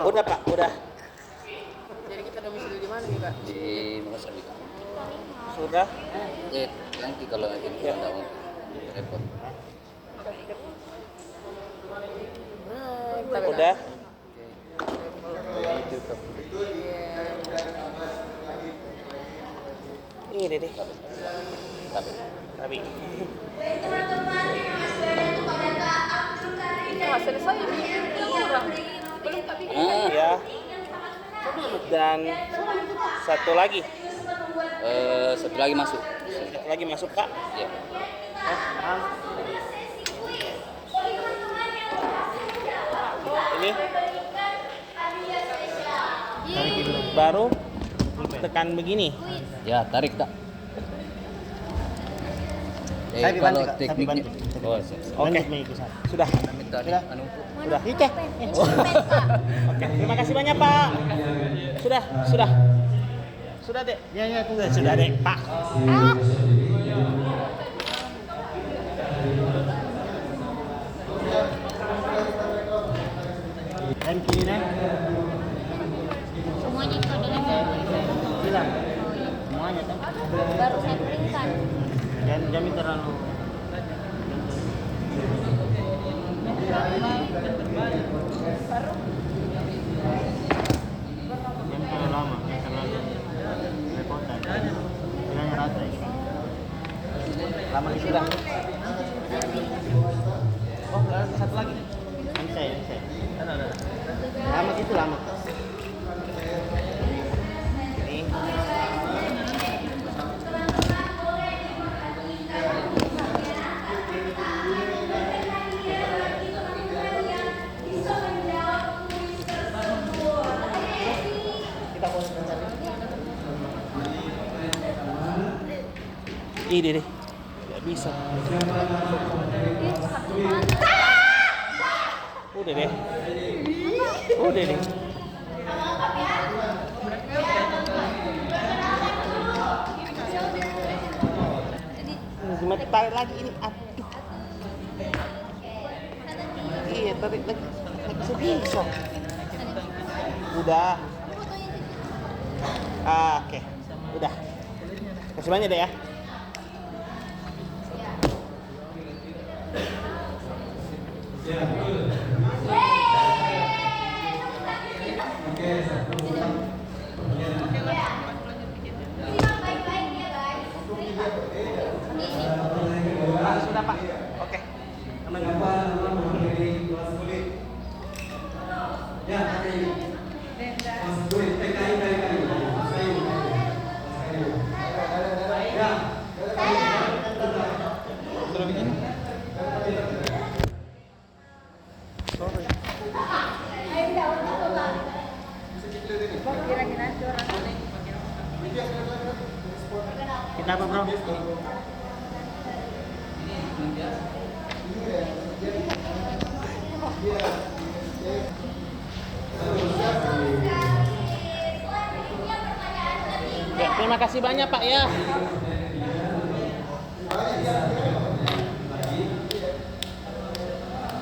[SPEAKER 4] Udah Pak, udah.
[SPEAKER 2] Jadi kita domisili di mana nih kak?
[SPEAKER 3] Di Makassar Kak.
[SPEAKER 4] Sudah.
[SPEAKER 3] Nanti kalau ini
[SPEAKER 4] Ya.
[SPEAKER 3] enggak mau repot.
[SPEAKER 4] Udah.
[SPEAKER 3] Itu Kak.
[SPEAKER 4] Ini deh. Tapi
[SPEAKER 2] Wah, selesai ini orang. Belum kak bikin.
[SPEAKER 4] ya. Dan satu lagi.
[SPEAKER 3] Satu lagi masuk.
[SPEAKER 4] Satu lagi masuk Pak.
[SPEAKER 3] Iya.
[SPEAKER 4] Ini baru tekan begini.
[SPEAKER 3] Ya, tarik tak.
[SPEAKER 8] Saya
[SPEAKER 3] Kalau
[SPEAKER 8] dibantu, Kak. Saya
[SPEAKER 3] tekniknya,
[SPEAKER 8] dibantu.
[SPEAKER 3] oh,
[SPEAKER 4] Oke. Sudah.
[SPEAKER 3] minta
[SPEAKER 8] Sudah.
[SPEAKER 3] anu.
[SPEAKER 4] Udah.
[SPEAKER 8] Ike.
[SPEAKER 4] Oke, terima kasih banyak, Pak. Sudah. Sudah, Dek.
[SPEAKER 8] Ya, tunggu.
[SPEAKER 4] Sudah, Dek, Pak.
[SPEAKER 8] Rem kiri nih.
[SPEAKER 9] Semuanya itu ada lagi.
[SPEAKER 8] Bilang. Semuanya kan.
[SPEAKER 9] Baru saya keringkan.
[SPEAKER 8] Jangan jamin terlalu. Jangan terlalu lama, jangan terlalu repotan. Bilangnya rata ya.
[SPEAKER 4] Lama di sudah. Oh, satu lagi.
[SPEAKER 8] Ini saya. Lama gitu lama.
[SPEAKER 4] Ini. Ini deh. Gak bisa. Udah deh. Cuma tarik lagi ini. Aduh. Iya, tarik lagi. Nggak bisa. Udah. Oke. Udah. Kasih banyak deh ya. Sudah, Pak. Oke.
[SPEAKER 8] Kita apa, Bro?
[SPEAKER 4] Ya, terima kasih banyak, Pak ya.